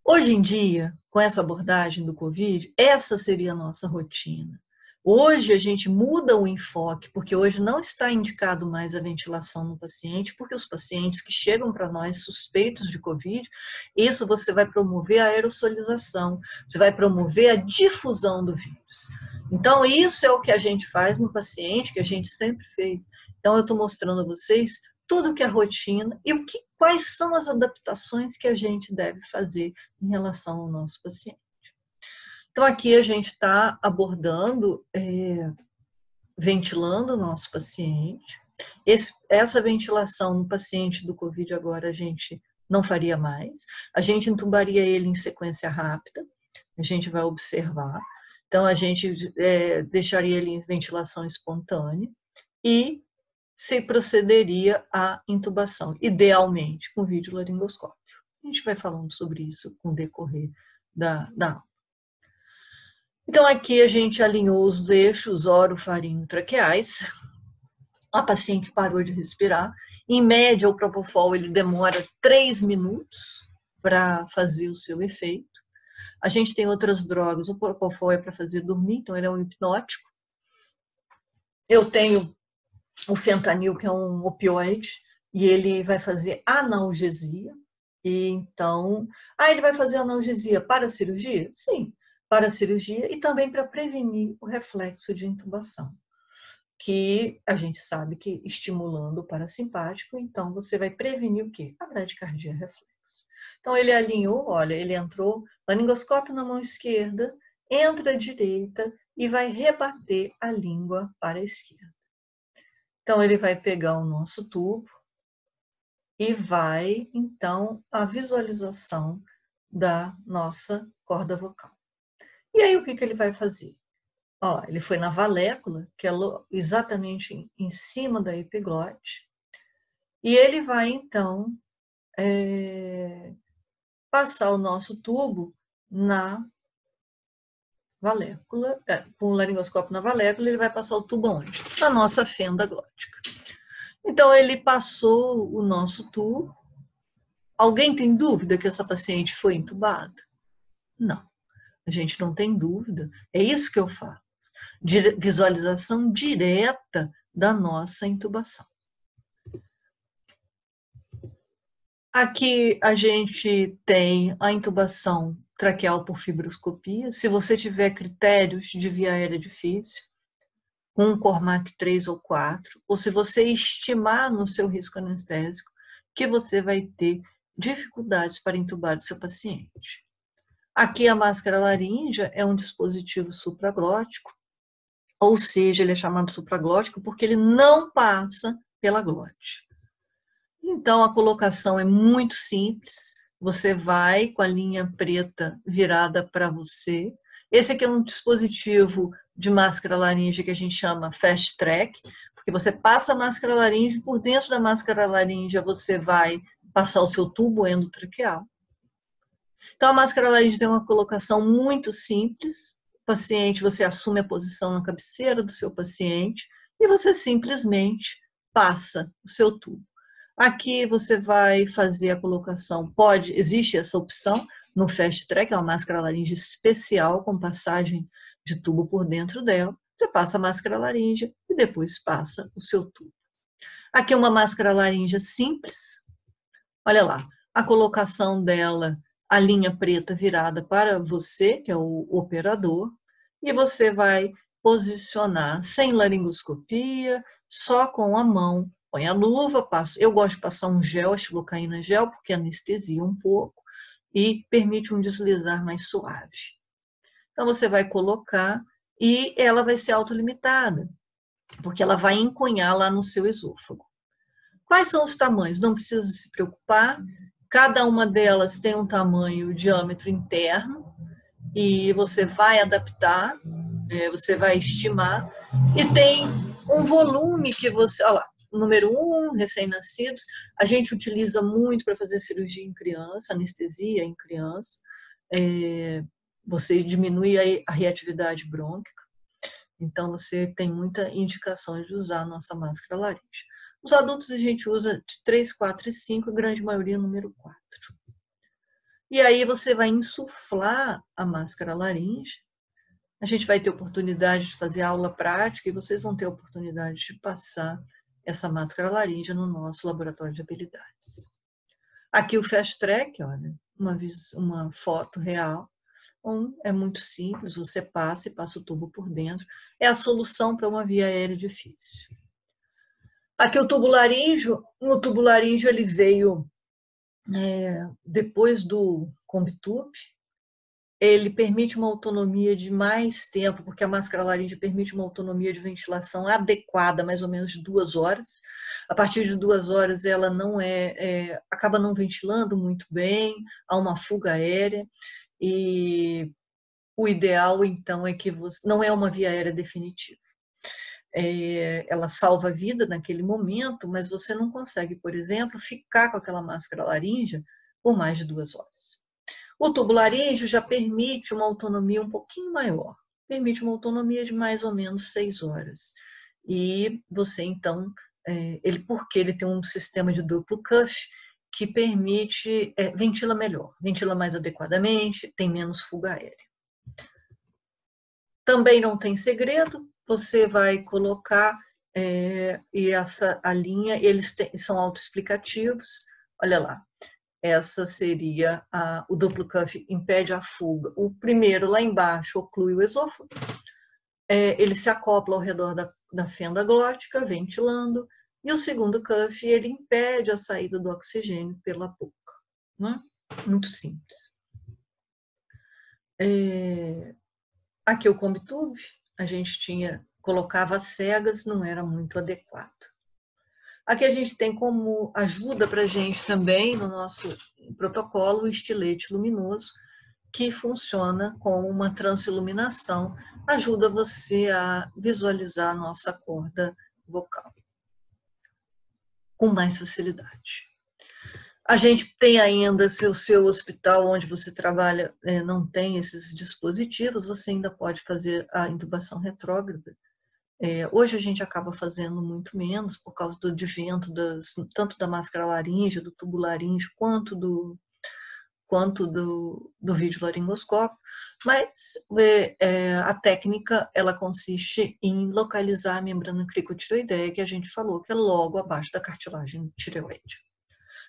Hoje em dia, com essa abordagem do Covid, essa seria a nossa rotina. Hoje a gente muda o enfoque, porque hoje não está indicado mais a ventilação no paciente, porque os pacientes que chegam para nós suspeitos de Covid, isso você vai promover a aerosolização, você vai promover a difusão do vírus. Então, isso é o que a gente faz no paciente, que a gente sempre fez. Então, eu estou mostrando a vocês tudo que é rotina e quais são as adaptações que a gente deve fazer em relação ao nosso paciente. Então, aqui a gente está abordando, ventilando o nosso paciente. Essa ventilação no paciente do Covid agora a gente não faria mais. A gente intubaria ele em sequência rápida, a gente vai observar. Então, a gente deixaria ele em ventilação espontânea e se procederia à intubação, idealmente com videolaringoscópio. A gente vai falando sobre isso com o decorrer da aula. Então, aqui a gente alinhou os eixos orofaringo-traqueais. A paciente parou de respirar. Em média, o Propofol ele demora 3 minutos para fazer o seu efeito. A gente tem outras drogas. O Propofol é para fazer dormir, então ele é um hipnótico. Eu tenho o fentanil, que é um opioide, e ele vai fazer analgesia. E então, ele vai fazer analgesia para a cirurgia? Sim, para a cirurgia e também para prevenir o reflexo de intubação, que a gente sabe que estimulando o parasimpático, então você vai prevenir o quê? A bradicardia reflexa. Então ele alinhou, olha, ele entrou, laringoscópio na mão esquerda, entra à direita e vai rebater a língua para a esquerda. Então ele vai pegar o nosso tubo e vai, então, a visualização da nossa corda vocal. E aí o que ele vai fazer? Ó, ele foi na valécula, que é exatamente em cima da epiglote, e ele vai então passar o nosso tubo na valécula, com o laringoscópio na valécula, ele vai passar o tubo onde? Na nossa fenda glótica. Então, ele passou o nosso tubo. Alguém tem dúvida que essa paciente foi entubada? Não, a gente não tem dúvida. É isso que eu falo. Visualização direta da nossa intubação. Aqui a gente tem a intubação traqueal por fibroscopia. Se você tiver critérios de via aérea difícil, com Cormac 3 ou 4, ou se você estimar no seu risco anestésico que você vai ter dificuldades para intubar o seu paciente. Aqui a máscara laríngea é um dispositivo supraglótico, ou seja, ele é chamado supraglótico porque ele não passa pela glote. Então, a colocação é muito simples. Você vai com a linha preta virada para você. Esse aqui é um dispositivo de máscara laríngea que a gente chama Fast Track, porque você passa a máscara laríngea e por dentro da máscara laríngea você vai passar o seu tubo endotraqueal. Então, a máscara laríngea tem uma colocação muito simples. O paciente, você assume a posição na cabeceira do seu paciente e você simplesmente passa o seu tubo. Aqui você vai fazer a colocação, existe essa opção no Fast Track, é uma máscara laríngea especial com passagem de tubo por dentro dela. Você passa a máscara laríngea e depois passa o seu tubo. Aqui é uma máscara laríngea simples. Olha lá, a colocação dela, a linha preta virada para você, que é o operador, e você vai posicionar sem laringoscopia, só com a mão. Põe a luva, passo. Eu gosto de passar um gel, a xilocaína gel, porque anestesia um pouco e permite um deslizar mais suave. Então, você vai colocar e ela vai ser autolimitada, porque ela vai encunhar lá no seu esôfago. Quais são os tamanhos? Não precisa se preocupar. Cada uma delas tem um tamanho, diâmetro interno, e você vai adaptar, você vai estimar, e tem um volume que você... Olha lá, número 1, recém-nascidos, a gente utiliza muito para fazer cirurgia em criança, anestesia em criança, você diminui a reatividade brônquica, então você tem muita indicação de usar a nossa máscara laríngea. Os adultos a gente usa de 3, 4 e 5, a grande maioria número 4. E aí você vai insuflar a máscara laríngea, a gente vai ter oportunidade de fazer aula prática e vocês vão ter oportunidade de passar essa máscara laríngea no nosso laboratório de habilidades. Aqui o Fast Track, olha, uma foto real. É muito simples, você passa e passa o tubo por dentro. É a solução para uma via aérea difícil. Aqui o tubo laríngeo. O tubo laríngeo ele veio depois do Combitube. Ele permite uma autonomia de mais tempo, porque a máscara laríngea permite uma autonomia de ventilação adequada, mais ou menos de 2 horas. A partir de 2 horas, ela não acaba não ventilando muito bem, há uma fuga aérea, e o ideal, então, é que você... Não é uma via aérea definitiva. Ela salva a vida naquele momento, mas você não consegue, por exemplo, ficar com aquela máscara laríngea por mais de 2 horas. O tubo laríngeo já permite uma autonomia um pouquinho maior, permite uma autonomia de mais ou menos 6 horas. E você, então, porque ele tem um sistema de duplo cuff que permite, ventila melhor, ventila mais adequadamente, tem menos fuga aérea. Também não tem segredo, você vai colocar, e a linha, eles são autoexplicativos, olha lá. Essa seria o duplo cuff, impede a fuga. O primeiro, lá embaixo, oclui o esôfago. Ele se acopla ao redor da fenda glótica, ventilando. E o segundo cuff, ele impede a saída do oxigênio pela boca. Né? Muito simples. Aqui o Combitube, a gente colocava cegas, não era muito adequado. Aqui a gente tem como ajuda para a gente também, no nosso protocolo, o estilete luminoso, que funciona com uma transiluminação, ajuda você a visualizar a nossa corda vocal com mais facilidade. A gente tem ainda, se o seu hospital onde você trabalha não tem esses dispositivos, você ainda pode fazer a intubação retrógrada. Hoje a gente acaba fazendo muito menos por causa do advento tanto da máscara laríngea, do tubo laríngeo, quanto do videolaringoscópio, mas a técnica ela consiste em localizar a membrana cricotireoideia, que a gente falou, que é logo abaixo da cartilagem tireoide.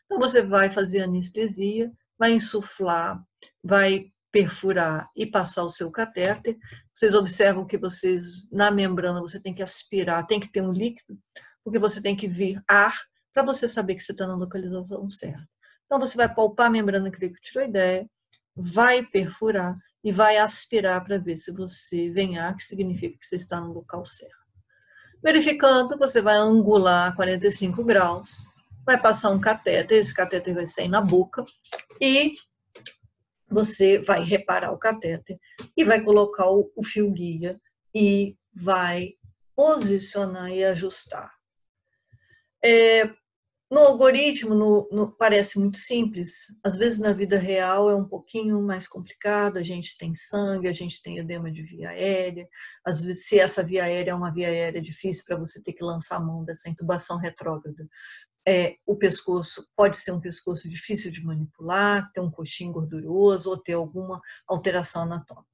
Então você vai fazer anestesia, vai insuflar, vai perfurar e passar o seu catéter. Vocês observam que na membrana você tem que aspirar, tem que ter um líquido, porque você tem que vir ar para você saber que você está na localização certa. Então você vai palpar a membrana cricotireoideia, vai perfurar e vai aspirar para ver se você vem ar, que significa que você está no local certo. Verificando, você vai angular 45 graus, vai passar um catéter, esse catéter vai sair na boca e você vai reparar o catéter e vai colocar o fio guia e vai posicionar e ajustar. No algoritmo, parece muito simples, às vezes na vida real é um pouquinho mais complicado, a gente tem sangue, a gente tem edema de via aérea, às vezes se essa via aérea é uma via aérea difícil para você ter que lançar a mão dessa intubação retrógrada, o pescoço pode ser um pescoço difícil de manipular, ter um coxim gorduroso ou ter alguma alteração anatômica.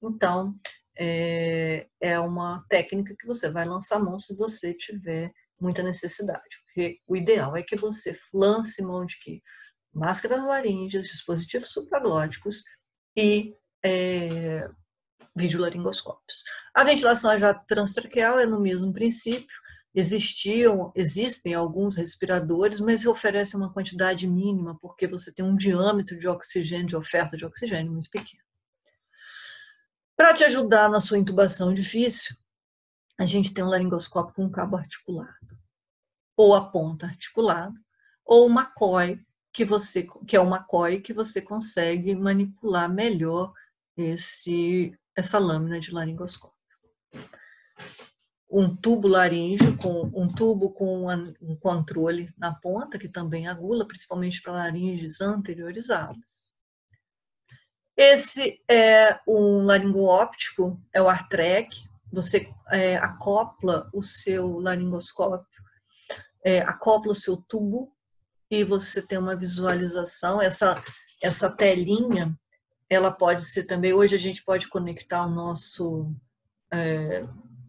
Então, é uma técnica que você vai lançar a mão se você tiver muita necessidade, porque o ideal é que você lance mão de que máscaras laríngeas, dispositivos supraglóticos e videolaringoscópios. A ventilação jato transtraqueal é no mesmo princípio. Existem alguns respiradores, mas oferecem uma quantidade mínima, porque você tem um diâmetro de oxigênio, de oferta de oxigênio muito pequeno. Para te ajudar na sua intubação difícil, a gente tem um laringoscópio com um cabo articulado, ou a ponta articulada, ou uma COI, que é uma COI que você consegue manipular melhor essa lâmina de laringoscópio. Um tubo laríngeo, um tubo com um controle na ponta, que também agula, principalmente para laringes anteriorizadas. Esse é um laringoóptico, é o Artrec. Você acopla o seu laringoscópio, acopla o seu tubo e você tem uma visualização. Essa telinha, ela pode ser também, hoje a gente pode conectar o nosso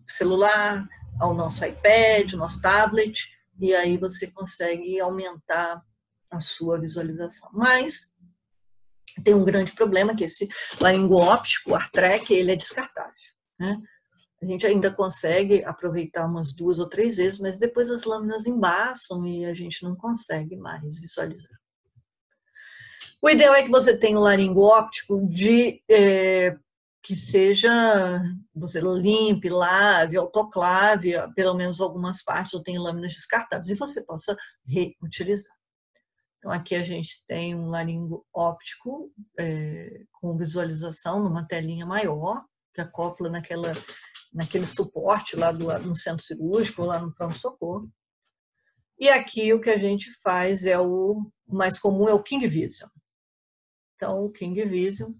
celular, ao nosso iPad, ao nosso tablet, e aí você consegue aumentar a sua visualização. Mas tem um grande problema, que esse laringoóptico, o Artrec, ele é descartável, né? A gente ainda consegue aproveitar umas 2 ou 3 vezes, mas depois as lâminas embaçam e a gente não consegue mais visualizar. O ideal é que você tenha um laringoóptico que seja, você limpe, lave, autoclave, pelo menos algumas partes, ou tem lâminas descartáveis, e você possa reutilizar. Então, aqui a gente tem um laringoóptico com visualização numa telinha maior, que acopla naquele suporte lá no centro cirúrgico, ou lá no pronto-socorro. E aqui o que a gente faz o mais comum é o King Vision. Então, o King Vision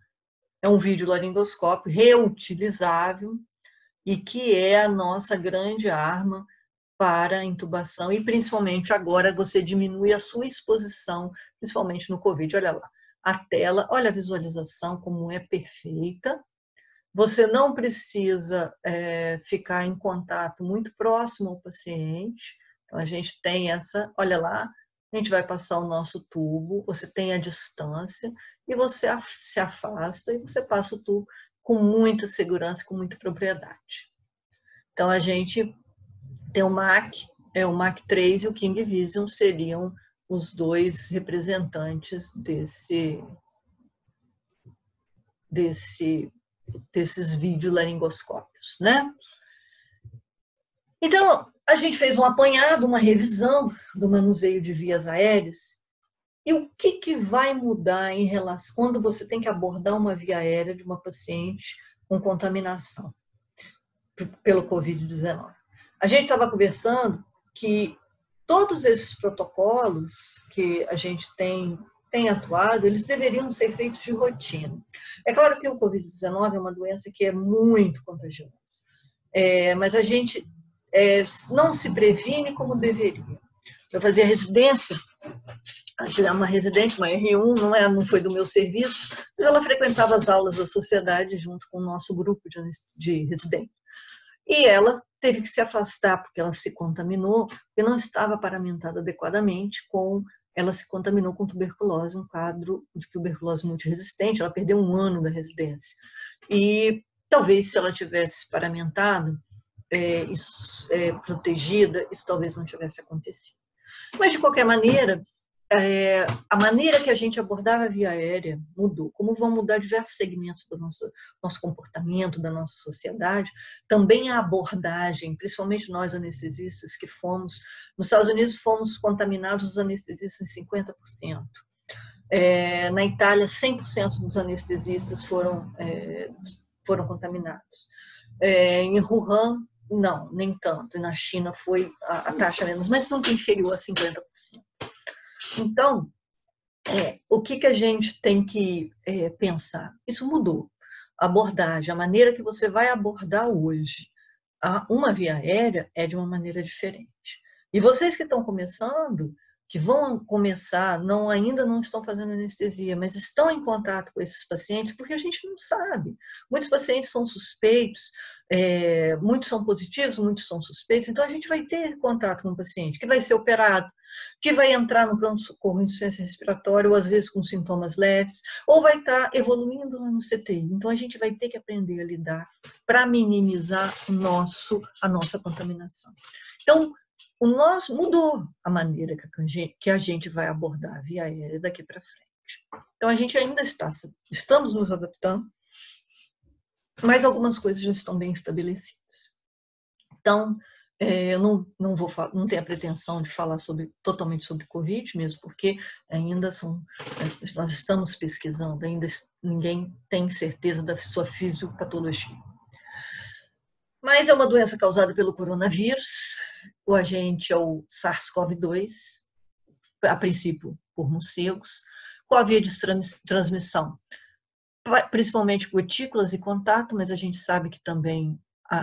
é um videolaringoscópio reutilizável e que é a nossa grande arma para a intubação e principalmente agora você diminui a sua exposição, principalmente no COVID. Olha lá, a tela, olha a visualização como é perfeita. Você não precisa ficar em contato muito próximo ao paciente. Então, a gente tem olha lá, a gente vai passar o nosso tubo, você tem a distância e você se afasta e você passa o tubo com muita segurança, com muita propriedade. Então, a gente tem o Mach 3 e o King Vision seriam os 2 representantes desses videolaringoscópios, né? Então, a gente fez um apanhado, uma revisão do manuseio de vias aéreas E o que vai mudar em relação quando você tem que abordar uma via aérea de uma paciente com contaminação pelo Covid-19? A gente estava conversando que todos esses protocolos que a gente tem atuado, eles deveriam ser feitos de rotina. É claro que o Covid-19 é uma doença que é muito contagiosa, mas a gente não se previne como deveria. Eu fazia residência, uma residente, uma R1, não foi do meu serviço, mas ela frequentava as aulas da sociedade junto com o nosso grupo de residentes. E ela teve que se afastar porque ela se contaminou, porque não estava paramentada adequadamente ela se contaminou com tuberculose, um quadro de tuberculose multiresistente, ela perdeu 1 ano da residência. E talvez se ela tivesse paramentado, protegida, isso talvez não tivesse acontecido. Mas, de qualquer maneira, a maneira que a gente abordava a via aérea mudou. Como vão mudar diversos segmentos do nosso comportamento, da nossa sociedade, também a abordagem, principalmente nós anestesistas que fomos, nos Estados Unidos fomos contaminados os anestesistas em 50%. Na Itália, 100% dos anestesistas foram contaminados. Em Wuhan, não, nem tanto. E na China foi a taxa menos, mas nunca inferior a 50%. Então, o que a gente tem que pensar? Isso mudou. A abordagem, a maneira que você vai abordar hoje uma via aérea é de uma maneira diferente. E vocês que estão começando, que vão começar, ainda não estão fazendo anestesia, mas estão em contato com esses pacientes, porque a gente não sabe. Muitos pacientes são suspeitos, muitos são positivos, muitos são suspeitos, então a gente vai ter contato com o paciente que vai ser operado, que vai entrar no pronto-socorro em insuficiência respiratória, ou às vezes com sintomas leves, ou vai estar evoluindo lá no CTI. Então a gente vai ter que aprender a lidar para minimizar a nossa contaminação. Então, mudou a maneira que a gente vai abordar a via aérea daqui para frente. Então, a gente ainda estamos nos adaptando, mas algumas coisas já estão bem estabelecidas. Então, eu não tenho a pretensão de falar totalmente sobre Covid, mesmo porque ainda nós estamos pesquisando, ainda ninguém tem certeza da sua fisiopatologia. Mas é uma doença causada pelo coronavírus, o agente é o SARS-CoV-2, a princípio por morcegos, com a via de transmissão, principalmente gotículas e contato, mas a gente sabe que também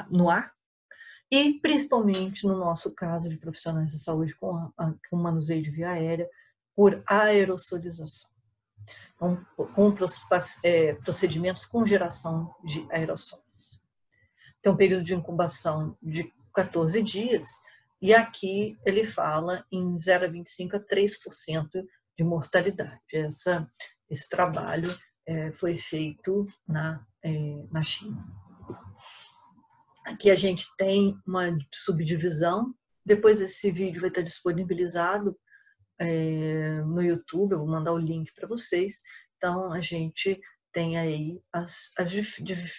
no ar, e principalmente no nosso caso de profissionais de saúde com manuseio de via aérea, por aerossolização. Então, com procedimentos com geração de aerossóis. Tem um período de incubação de 14 dias, e aqui ele fala em 0,25% a 3% de mortalidade. Esse trabalho foi feito na China. Aqui a gente tem uma subdivisão, depois esse vídeo vai estar disponibilizado no YouTube, eu vou mandar o link para vocês. Então, a gente tem aí as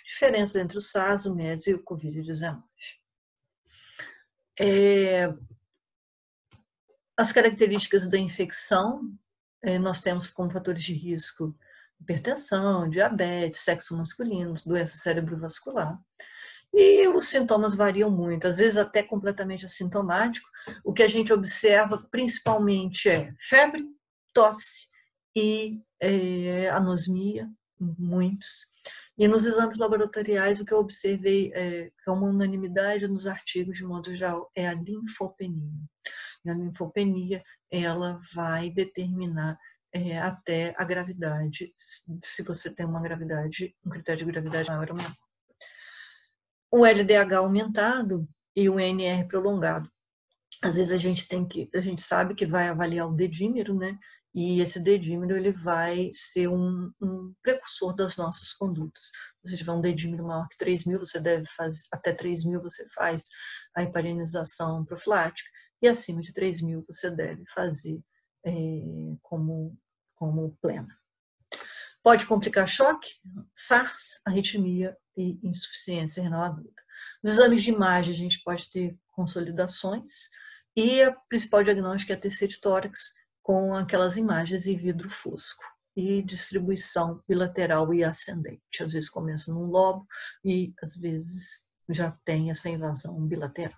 diferenças entre o SARS, o MERS e o Covid-19. As características da infecção, nós temos como fatores de risco hipertensão, diabetes, sexo masculino, doença cerebrovascular. E os sintomas variam muito, às vezes até completamente assintomático. O que a gente observa principalmente é febre, tosse e anosmia, muitos. E nos exames laboratoriais, o que eu observei que é uma unanimidade nos artigos, de modo geral, é a linfopenia. E a linfopenia, ela vai determinar até a gravidade, se você tem um critério de gravidade maior ou menor. O LDH aumentado e o NR prolongado. Às vezes a gente sabe que vai avaliar o dedímero, né? E esse dedímero ele vai ser um precursor das nossas condutas. Se você tiver um dedímero maior que 3.000, você deve fazer, até 3.000 você faz a heparinização profilática, e acima de 3.000 você deve fazer como plena. Pode complicar choque, SARS, arritmia e insuficiência renal aguda. Nos exames de imagem, a gente pode ter consolidações, e a principal diagnóstica é a TC de tórax, com aquelas imagens em vidro fosco e distribuição bilateral e ascendente. Às vezes começa num lobo e às vezes já tem essa invasão bilateral.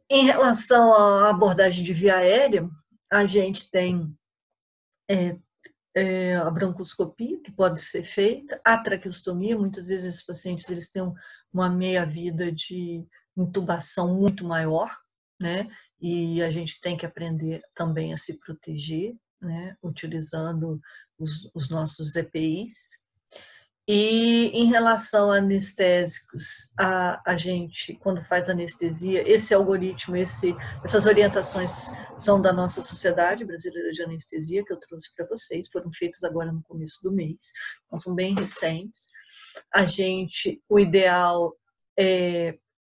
Em relação à abordagem de via aérea, a gente tem a broncoscopia, que pode ser feita, a traqueostomia, muitas vezes esses pacientes eles têm uma meia-vida de intubação muito maior, né? E a gente tem que aprender também a se proteger, né? Utilizando os nossos EPIs. E em relação a anestésicos, a gente, quando faz anestesia, esse algoritmo, essas orientações são da nossa Sociedade Brasileira de Anestesia, que eu trouxe para vocês, foram feitas agora no começo do mês, então são bem recentes. O ideal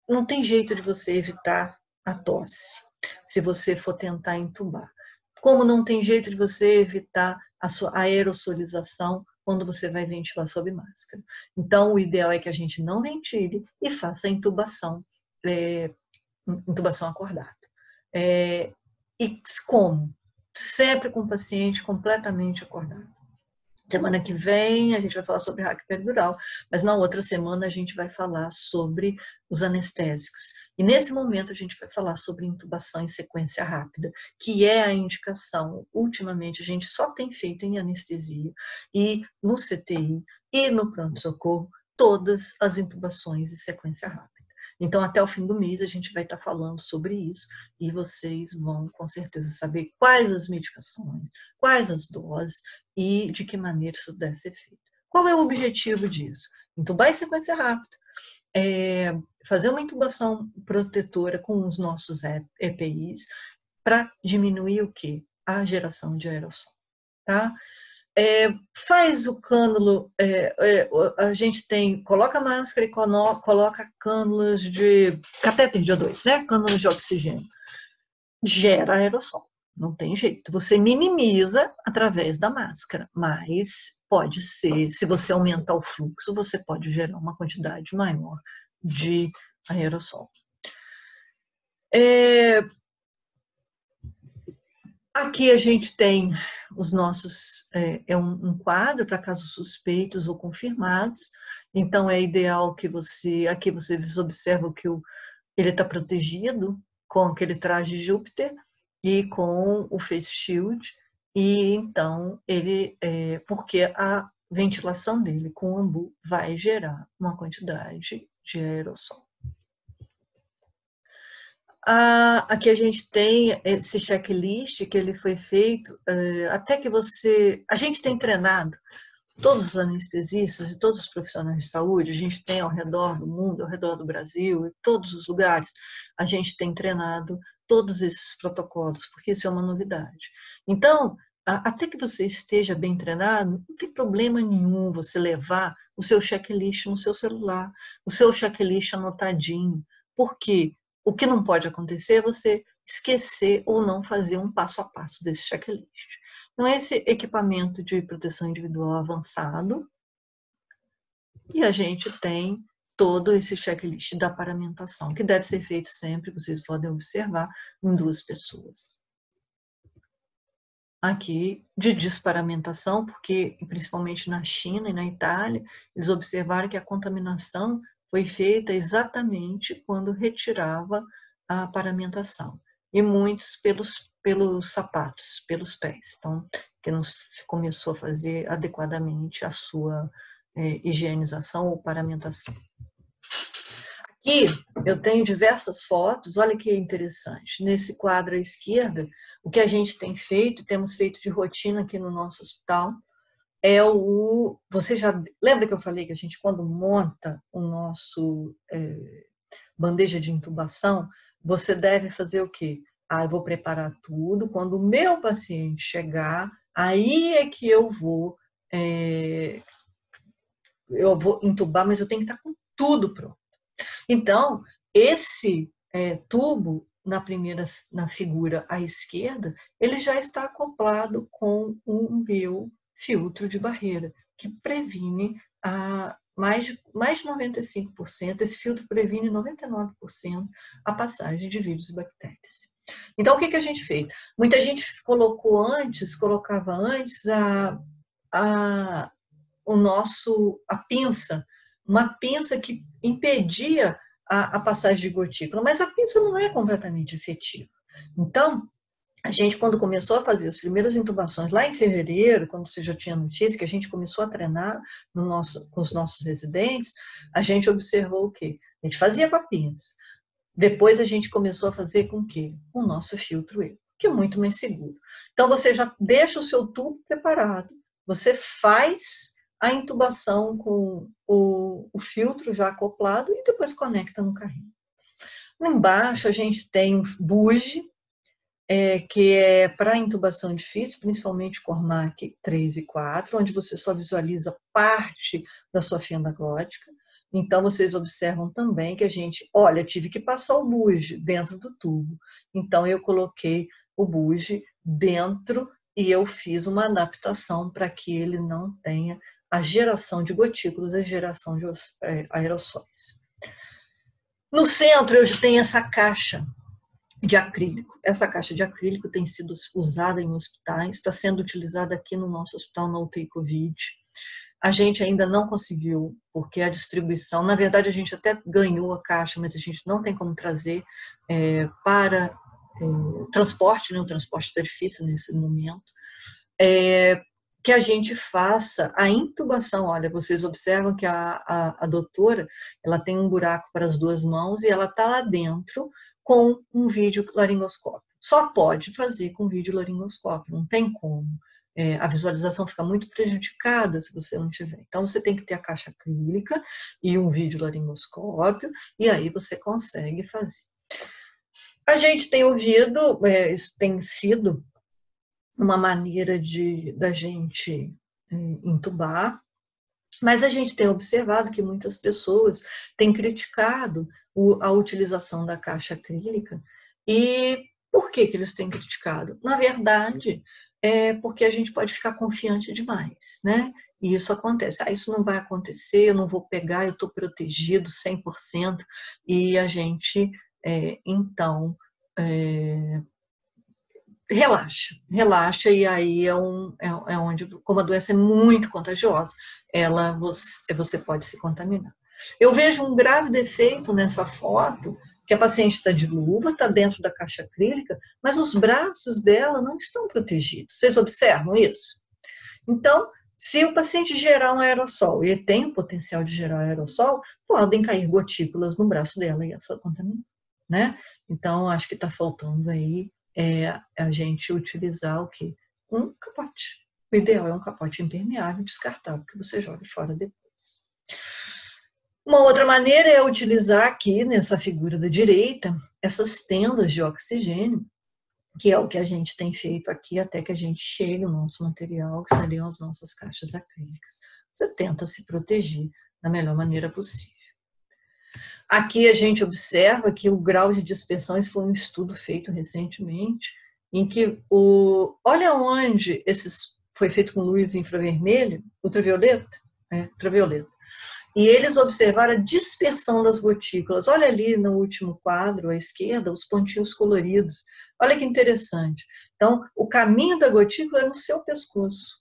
não tem jeito de você evitar a tosse, se você for tentar entubar. Como não tem jeito de você evitar a sua aerossolização quando você vai ventilar sob máscara. Então, o ideal é que a gente não ventile e faça a intubação acordada. E como? Sempre com o paciente completamente acordado. Semana que vem a gente vai falar sobre hack peridural, mas na outra semana a gente vai falar sobre os anestésicos. E nesse momento a gente vai falar sobre intubação em sequência rápida, que é a indicação. Ultimamente a gente só tem feito em anestesia e no CTI e no pronto-socorro todas as intubações em sequência rápida. Então, até o fim do mês, a gente vai estar falando sobre isso e vocês vão, com certeza, saber quais as medicações, quais as doses e de que maneira isso deve ser feito. Qual é o objetivo disso? Intubar em sequência rápida, fazer uma intubação protetora com os nossos EPIs para diminuir o quê? A geração de aerossol, tá? Faz o cânulo, a gente coloca a máscara e coloca cânulas de catéter de O2, né? Cânulas de oxigênio. Gera aerossol, não tem jeito. Você minimiza através da máscara, mas pode ser, se você aumentar o fluxo, você pode gerar uma quantidade maior de aerossol. Aqui a gente tem os nossos, um quadro para casos suspeitos ou confirmados, então é ideal que aqui vocês observam que ele está protegido com aquele traje Júpiter e com o face shield, e então porque a ventilação dele com o ambu vai gerar uma quantidade de aerossol. Aqui a gente tem esse checklist que ele foi feito até que a gente tem treinado todos os anestesistas e todos os profissionais de saúde, a gente tem ao redor do mundo, ao redor do Brasil, em todos os lugares, a gente tem treinado todos esses protocolos, porque isso é uma novidade. Então, até que você esteja bem treinado, não tem problema nenhum você levar o seu checklist no seu celular, o seu checklist anotadinho, porque o que não pode acontecer é você esquecer ou não fazer um passo a passo desse checklist. Então, esse equipamento de proteção individual avançado, e a gente tem todo esse checklist da paramentação, que deve ser feito sempre, vocês podem observar, em 2 pessoas. Aqui, de desparamentação, porque principalmente na China e na Itália, eles observaram que a contaminação foi feita exatamente quando retirava a paramentação. E muitos pelos sapatos, pelos pés. Então, que não começou a fazer adequadamente a sua higienização ou paramentação. Aqui eu tenho diversas fotos, olha que interessante. Nesse quadro à esquerda, o que a gente tem feito, temos feito de rotina aqui no nosso hospital, você já lembra que eu falei que a gente, quando monta o nosso bandeja de intubação, você deve fazer o quê? Eu vou preparar tudo, quando o meu paciente chegar, aí é que eu vou intubar, mas eu tenho que estar com tudo pronto. Então, esse tubo, na figura à esquerda, ele já está acoplado com o meu filtro de barreira, que previne mais de 95%, esse filtro previne 99% a passagem de vírus e bactérias. Então, o que a gente fez? Muita gente colocava antes a pinça, uma pinça que impedia a passagem de gotícula, mas a pinça não é completamente efetiva. Então, a gente, quando começou a fazer as primeiras intubações, lá em fevereiro, quando você já tinha notícia, que a gente começou a treinar com os nossos residentes, a gente observou o quê? A gente fazia com a pinça. Depois a gente começou a fazer com o quê? Com o nosso filtro EVA, que é muito mais seguro. Então, você já deixa o seu tubo preparado, você faz a intubação com o filtro já acoplado e depois conecta no carrinho. Embaixo a gente tem um bugie, que é para intubação difícil, principalmente Cormac 3 e 4, onde você só visualiza parte da sua fenda glótica. Então, vocês observam também que a gente, olha, tive que passar o bugie dentro do tubo. Então, eu coloquei o bugie dentro e eu fiz uma adaptação para que ele não tenha a geração de gotículas, a geração de aerossóis. No centro, eu tenho essa caixa de acrílico. Essa caixa de acrílico tem sido usada em hospitais, está sendo utilizada aqui no nosso hospital na UTI Covid. A gente ainda não conseguiu, porque a distribuição, na verdade a gente até ganhou a caixa, mas a gente não tem como trazer para transporte, né? O transporte está difícil nesse momento. Que a gente faça a intubação. Olha, vocês observam que a doutora, ela tem um buraco para as duas mãos e ela está lá dentro com um vídeo laringoscópio. Só pode fazer com vídeo laringoscópio, não tem como. A visualização fica muito prejudicada se você não tiver. Então, você tem que ter a caixa acrílica e um vídeo laringoscópio, e aí você consegue fazer. A gente tem ouvido, isso tem sido uma maneira da gente intubar, mas a gente tem observado que muitas pessoas têm criticado a utilização da caixa acrílica. E por que eles têm criticado? Na verdade, é porque a gente pode ficar confiante demais, né? E isso acontece. Isso não vai acontecer, eu não vou pegar, eu estou protegido 100%. E a gente, então, relaxa, e aí é onde, como a doença é muito contagiosa, você pode se contaminar. Eu vejo um grave defeito nessa foto, que a paciente está de luva, está dentro da caixa acrílica, mas os braços dela não estão protegidos. Vocês observam isso? Então, se o paciente gerar um aerossol, e tem o potencial de gerar aerossol, podem cair gotículas no braço dela e essa contaminar, né? Então, acho que está faltando aí a gente utilizar o quê? Um capote. O ideal é um capote impermeável, descartável, que você joga fora depois. Uma outra maneira é utilizar aqui, nessa figura da direita, essas tendas de oxigênio, que é o que a gente tem feito aqui até que a gente chegue ao nosso material, que seriam as nossas caixas acrílicas. Você tenta se proteger da melhor maneira possível. Aqui a gente observa que o grau de dispersão, esse foi um estudo feito recentemente, em que olha onde foi feito com luz infravermelha, ultravioleta, ultravioleta. E eles observaram a dispersão das gotículas. Olha ali no último quadro, à esquerda, os pontinhos coloridos. Olha que interessante. Então, o caminho da gotícula é no seu pescoço.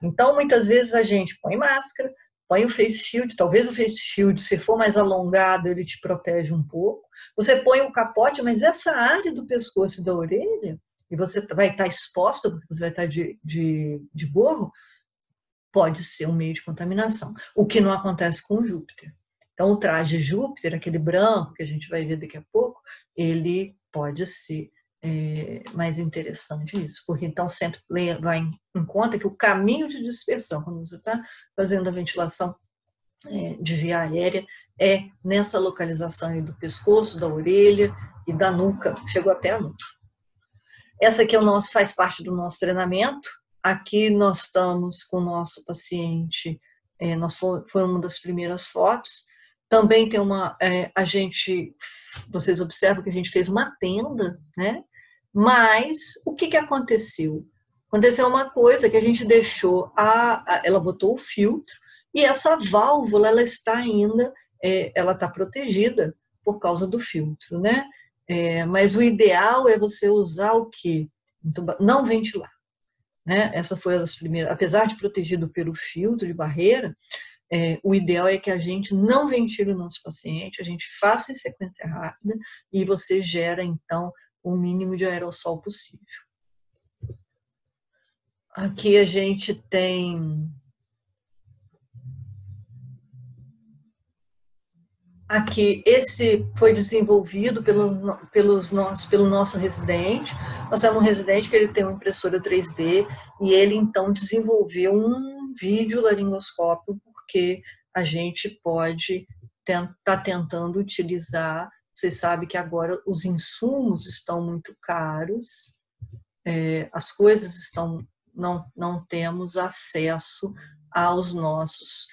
Então, muitas vezes a gente põe máscara, põe o face shield, talvez o face shield, se for mais alongado, ele te protege um pouco. Você põe o capote, mas essa área do pescoço e da orelha, e você vai estar exposta, porque você vai estar de gorro, pode ser um meio de contaminação, o que não acontece com o Júpiter. Então, o traje Júpiter, aquele branco que a gente vai ver daqui a pouco, ele pode ser mais interessante nisso, porque então sempre levar em conta que o caminho de dispersão, quando você está fazendo a ventilação de via aérea, é nessa localização aí do pescoço, da orelha e da nuca, chegou até a nuca. Essa aqui faz parte do nosso treinamento. Aqui nós estamos com o nosso paciente, foi uma das primeiras fotos. Também tem vocês observam que a gente fez uma tenda, né? Mas o que aconteceu? Aconteceu uma coisa que a gente deixou, ela botou o filtro e essa válvula, ela está ainda, ela está protegida por causa do filtro, né? Mas o ideal é você usar o quê? Não ventilar. Né? Essa foi uma das primeiras, apesar de protegido pelo filtro de barreira, o ideal é que a gente não ventile o nosso paciente, a gente faça em sequência rápida e você gera, então, o mínimo de aerossol possível. Aqui a gente tem... Aqui, esse foi desenvolvido pelo nosso residente. Nós temos um residente que ele tem uma impressora 3D e ele, então, desenvolveu um vídeo laringoscópio porque a gente pode estar tentando utilizar. Vocês sabem que agora os insumos estão muito caros, as coisas estão... Não temos acesso aos nossos...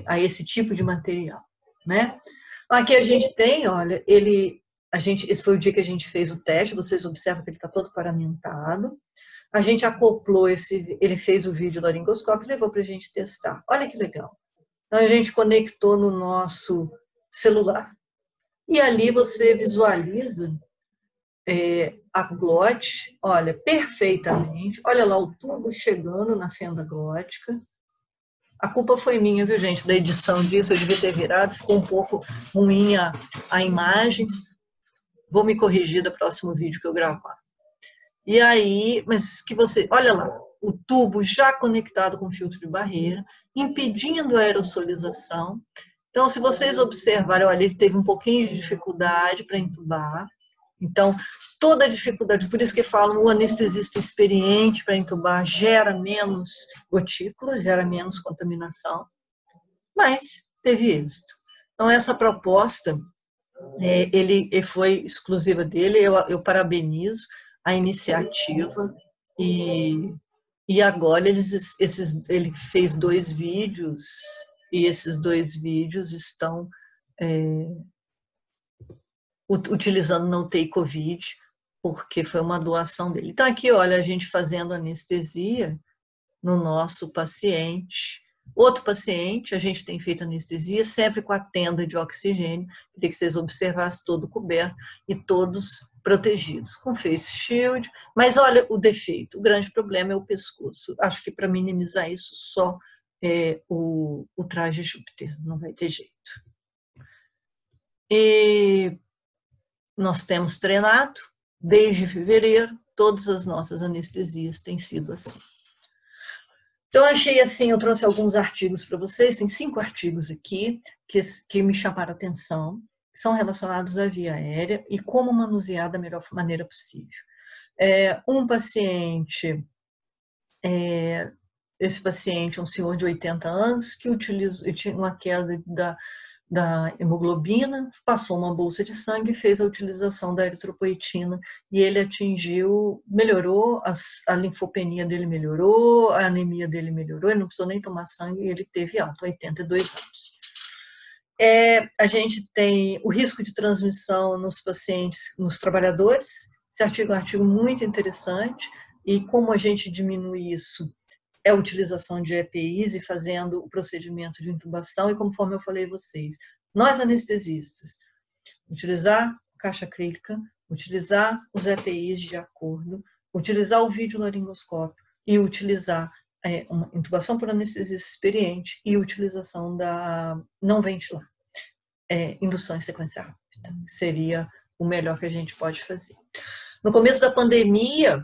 a esse tipo de material, né? Aqui a gente tem, olha, esse foi o dia que a gente fez o teste, vocês observam que ele está todo paramentado. A gente acoplou ele fez o vídeo laringoscópio e levou para a gente testar. Olha que legal. Então a gente conectou no nosso celular e ali você visualiza a glote, olha, perfeitamente. Olha lá o tubo chegando na fenda glótica. A culpa foi minha, viu, gente, da edição disso, eu devia ter virado, ficou um pouco ruim a imagem. Vou me corrigir do próximo vídeo que eu gravar. E aí, mas que você, olha lá, o tubo já conectado com filtro de barreira, impedindo a aerosolização. Então, se vocês observarem, olha, ele teve um pouquinho de dificuldade para entubar. Então, toda a dificuldade, por isso que falam, o anestesista experiente para entubar gera menos gotícula, gera menos contaminação, mas teve êxito. Então, essa proposta, ele foi exclusiva dele, eu parabenizo a iniciativa, e agora ele fez 2 vídeos, e esses 2 vídeos estão... utilizando na UTI Covid, porque foi uma doação dele. Então, aqui, olha, a gente fazendo anestesia no nosso paciente. Outro paciente, a gente tem feito anestesia sempre com a tenda de oxigênio, queria que vocês observassem todo coberto e todos protegidos, com face shield. Mas olha o defeito, o grande problema é o pescoço. Acho que para minimizar isso, só o traje Júpiter, não vai ter jeito. E nós temos treinado, desde fevereiro, todas as nossas anestesias têm sido assim. Então, achei assim, eu trouxe alguns artigos para vocês, tem 5 artigos aqui que me chamaram a atenção, que são relacionados à via aérea e como manusear da melhor maneira possível. Um paciente, esse paciente é um senhor de 80 anos que tinha uma queda da hemoglobina, passou uma bolsa de sangue e fez a utilização da eritropoetina e ele melhorou, a linfopenia dele melhorou, a anemia dele melhorou, ele não precisou nem tomar sangue e ele teve alta, 82 anos. A gente tem o risco de transmissão nos pacientes, nos trabalhadores, esse artigo é um artigo muito interessante, e como a gente diminui isso, a utilização de EPIs e fazendo o procedimento de intubação, e conforme eu falei a vocês, nós anestesistas, utilizar caixa acrílica, utilizar os EPIs de acordo, utilizar o videolaringoscópio e utilizar uma intubação por anestesista experiente e utilização da não ventilar, indução em sequência rápida, seria o melhor que a gente pode fazer. No começo da pandemia,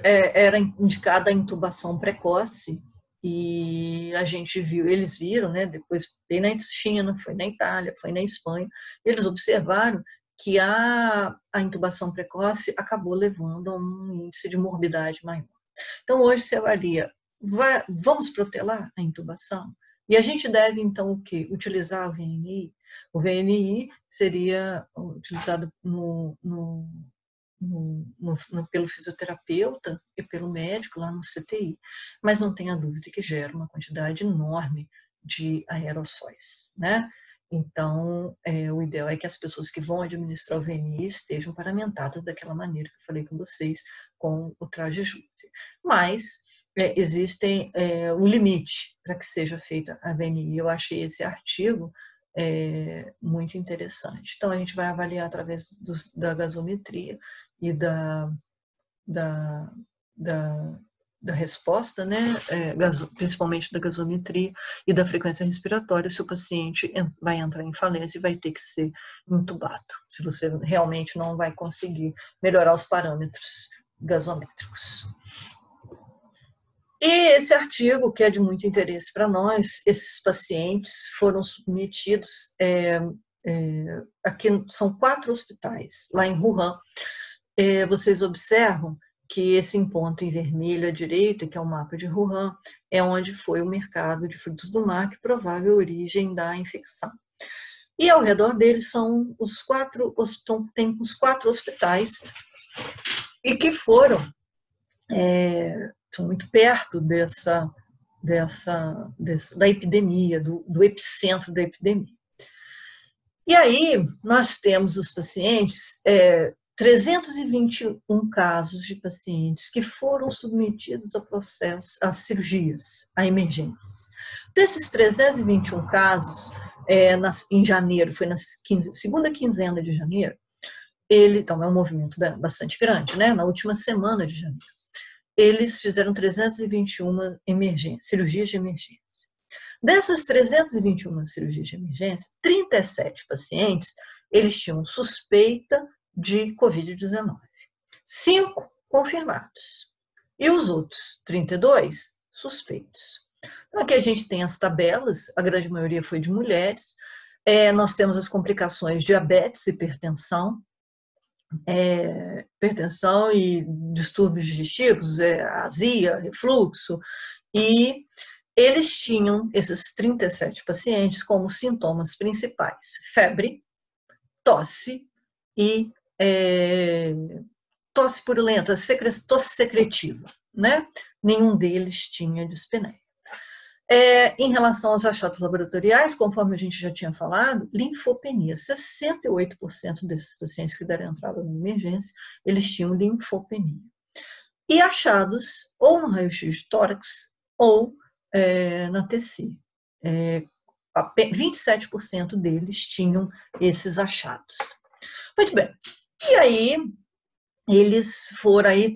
era indicada a intubação precoce e a gente viu, eles viram, né, depois foi na China, foi na Itália, foi na Espanha, eles observaram que a intubação precoce acabou levando a um índice de morbidade maior. Então, hoje se avalia, vamos protelar a intubação? E a gente deve, então, o quê? Utilizar o VNI. O VNI seria utilizado pelo fisioterapeuta e pelo médico lá no CTI, mas não tenha dúvida que gera uma quantidade enorme de aerossóis, né? Então, o ideal é que as pessoas que vão administrar o VNI estejam paramentadas daquela maneira que eu falei com vocês, com o traje Júpiter. Mas existem um limite para que seja feita a VNI. Eu achei esse artigo muito interessante. Então, a gente vai avaliar através da gasometria e da resposta, né, principalmente da gasometria e da frequência respiratória, se o paciente vai entrar em falência e vai ter que ser entubado, se você realmente não vai conseguir melhorar os parâmetros gasométricos. E esse artigo, que é de muito interesse para nós, esses pacientes foram submetidos, aqui são 4 hospitais, lá em Wuhan. Vocês observam que esse ponto em vermelho à direita, que é o mapa de Wuhan, é onde foi o mercado de frutos do mar, que provável origem da infecção. E ao redor deles são tem os 4 hospitais, e que foram, são muito perto da epidemia, do epicentro da epidemia. E aí nós temos os pacientes, 321 casos de pacientes que foram submetidos a cirurgias, a emergências. Desses 321 casos, em janeiro, foi na segunda quinzena de janeiro, então é um movimento bastante grande, né? Na última semana de janeiro, eles fizeram 321 cirurgias de emergência. Dessas 321 cirurgias de emergência, 37 pacientes, eles tinham suspeita de Covid-19. 5 confirmados. E os outros 32 suspeitos. Então, aqui a gente tem as tabelas, a grande maioria foi de mulheres. Nós temos as complicações de diabetes, hipertensão e distúrbios digestivos, azia, refluxo, e eles tinham, esses 37 pacientes, como sintomas principais: febre, tosse e tosse purulenta, tosse secretiva, né? Nenhum deles tinha dispneia. Em relação aos achados laboratoriais, conforme a gente já tinha falado, linfopenia. 68% desses pacientes que deram entrada na emergência, eles tinham linfopenia. E achados ou no raio-x de tórax ou na TC. 27% deles tinham esses achados. Muito bem. E aí,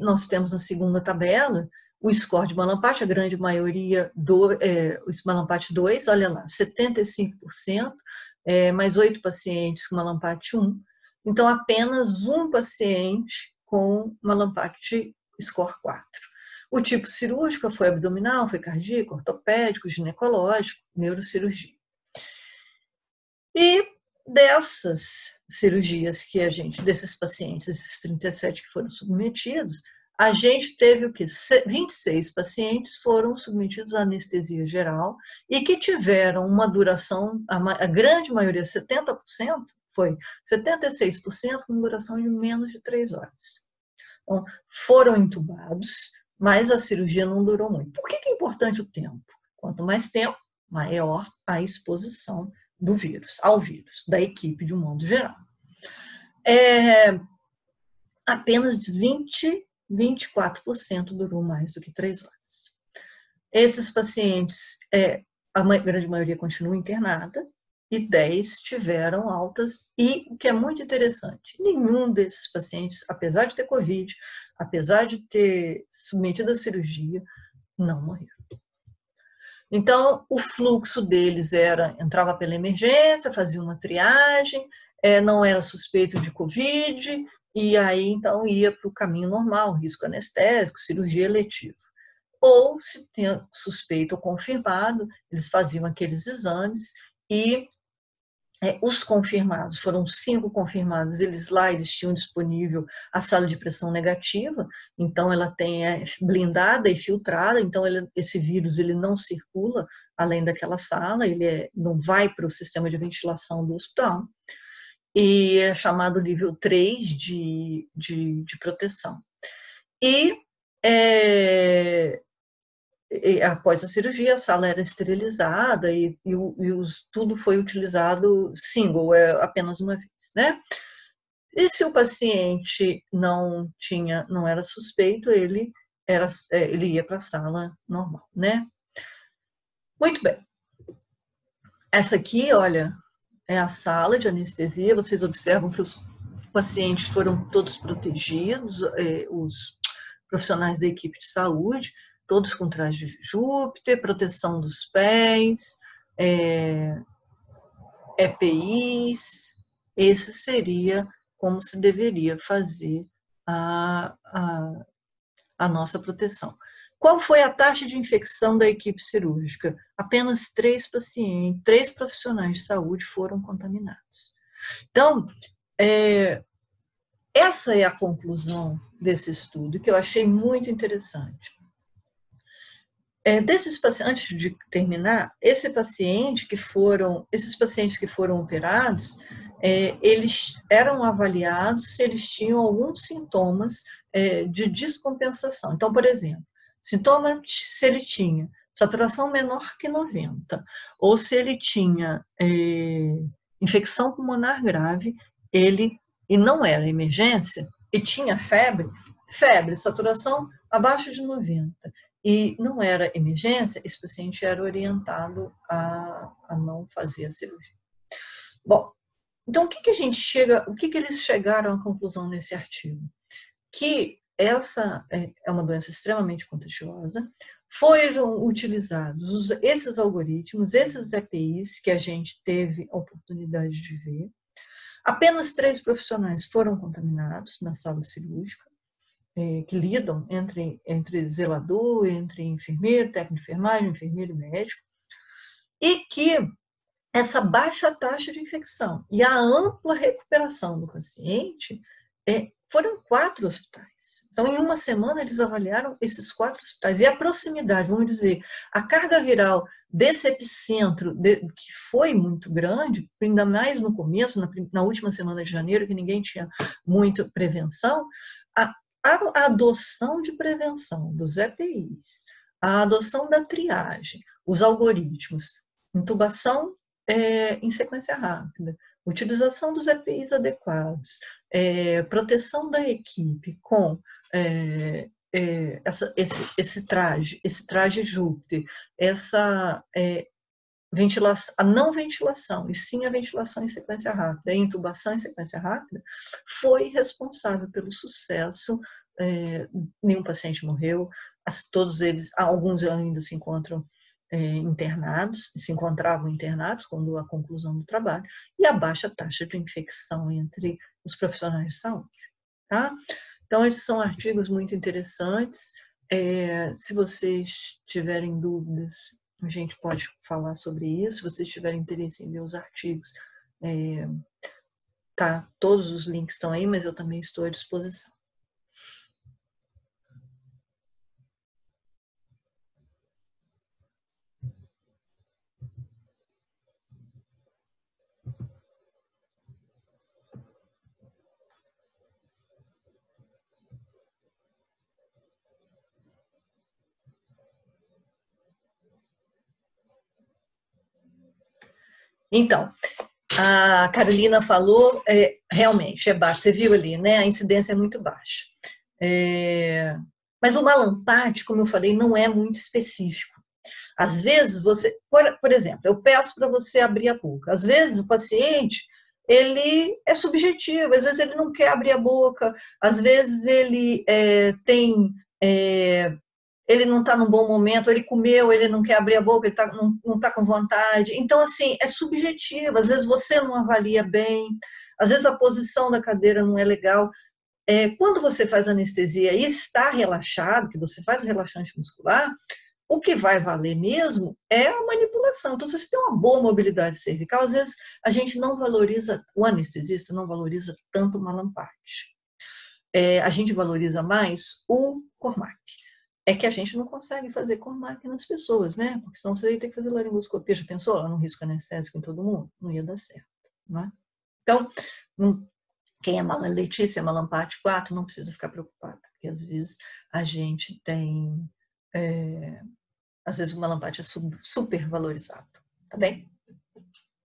nós temos na segunda tabela o score de Malaparte, a grande maioria o Malaparte 2, olha lá, 75%, mais 8 pacientes com Malaparte 1, então apenas um paciente com Malaparte score 4. O tipo cirúrgico foi abdominal, foi cardíaco, ortopédico, ginecológico, neurocirurgia. E dessas cirurgias desses pacientes, esses 37 que foram submetidos, a gente teve o quê? 26 pacientes foram submetidos à anestesia geral e que tiveram uma duração, a grande maioria, 70%, foi 76% com duração de menos de 3 horas. Então, foram entubados, mas a cirurgia não durou muito. Por que é importante o tempo? Quanto mais tempo, maior a exposição ao vírus, da equipe de um modo geral. Apenas 24% durou mais do que 3 horas. Esses pacientes, a grande maioria continua internada, e 10 tiveram altas, e o que é muito interessante, nenhum desses pacientes, apesar de ter Covid, apesar de ter submetido a cirurgia, não morreram. Então, o fluxo deles entrava pela emergência, fazia uma triagem, não era suspeito de Covid, e aí então ia para o caminho normal, risco anestésico, cirurgia eletiva. Ou, se tinha suspeito ou confirmado, eles faziam aqueles exames e os confirmados, foram 5 confirmados, eles tinham disponível a sala de pressão negativa, então ela é blindada e filtrada, então esse vírus ele não circula além daquela sala, ele não vai para o sistema de ventilação do hospital, e é chamado nível 3 de proteção. E após a cirurgia, a sala era esterilizada e tudo foi utilizado apenas uma vez, né? E se o paciente não era suspeito, ele ia para a sala normal, né? Muito bem. Essa aqui, olha, é a sala de anestesia. Vocês observam que os pacientes foram todos protegidos, os profissionais da equipe de saúde, todos com traje de Júpiter, proteção dos pés, EPIs. Esse seria como se deveria fazer a nossa proteção. Qual foi a taxa de infecção da equipe cirúrgica? Apenas 3 pacientes, 3 profissionais de saúde foram contaminados. Então, essa é a conclusão desse estudo, que eu achei muito interessante. Antes de terminar, esses pacientes que foram operados, eles eram avaliados se eles tinham alguns sintomas de descompensação. Então, por exemplo, sintoma se ele tinha saturação menor que 90, ou se ele tinha infecção pulmonar grave, e não era emergência, e tinha febre, saturação abaixo de 90, e não era emergência, esse paciente era orientado a não fazer a cirurgia. Bom, então o que eles chegaram à conclusão nesse artigo? Que essa é uma doença extremamente contagiosa. Foram utilizados esses algoritmos, esses EPIs que a gente teve a oportunidade de ver. Apenas 3 profissionais foram contaminados na sala cirúrgica, que lidam entre zelador, entre enfermeiro, técnico de enfermagem, enfermeiro e médico, e que essa baixa taxa de infecção e a ampla recuperação do paciente foram 4 hospitais. Então, em uma semana, eles avaliaram esses 4 hospitais. E a proximidade, vamos dizer, a carga viral desse epicentro, que foi muito grande, ainda mais no começo, na última semana de janeiro, que ninguém tinha muita prevenção, a adoção de prevenção dos EPIs, a adoção da triagem, os algoritmos, intubação em sequência rápida, utilização dos EPIs adequados, proteção da equipe com esse traje Júpiter, essa ventilação, a não ventilação, e sim a ventilação em sequência rápida, a intubação em sequência rápida, foi responsável pelo sucesso. Nenhum paciente morreu, todos eles, alguns ainda se encontravam internados quando a conclusão do trabalho, e a baixa taxa de infecção entre os profissionais de saúde. Tá? Então, esses são artigos muito interessantes. Se vocês tiverem dúvidas, a gente pode falar sobre isso. Se vocês tiverem interesse em ver os artigos, todos os links estão aí, mas eu também estou à disposição. Então, a Carolina falou, realmente é baixo, você viu ali, né? A incidência é muito baixa. Mas o malampate, como eu falei, não é muito específico. Às vezes você, por exemplo, eu peço para você abrir a boca. Às vezes o paciente, ele é subjetivo, às vezes ele não quer abrir a boca, às vezes ele ele não está num bom momento, ele comeu, ele não quer abrir a boca, ele não está com vontade. Então, assim, é subjetivo. Às vezes você não avalia bem, às vezes a posição da cadeira não é legal. Quando você faz anestesia e está relaxado, que você faz o relaxante muscular, o que vai valer mesmo é a manipulação. Então, se você tem uma boa mobilidade cervical, às vezes a gente não valoriza, o anestesista não valoriza tanto o malampate. A gente valoriza mais o Cormac. É que a gente não consegue fazer Cormac nas pessoas, né? Porque senão você ia ter que fazer laringoscopia. Já pensou lá no risco anestésico em todo mundo? Não ia dar certo, não é? Então, quem é Letícia Malampate 4 não precisa ficar preocupada, porque às vezes a gente tem... às vezes o malampate é super valorizado, tá bem?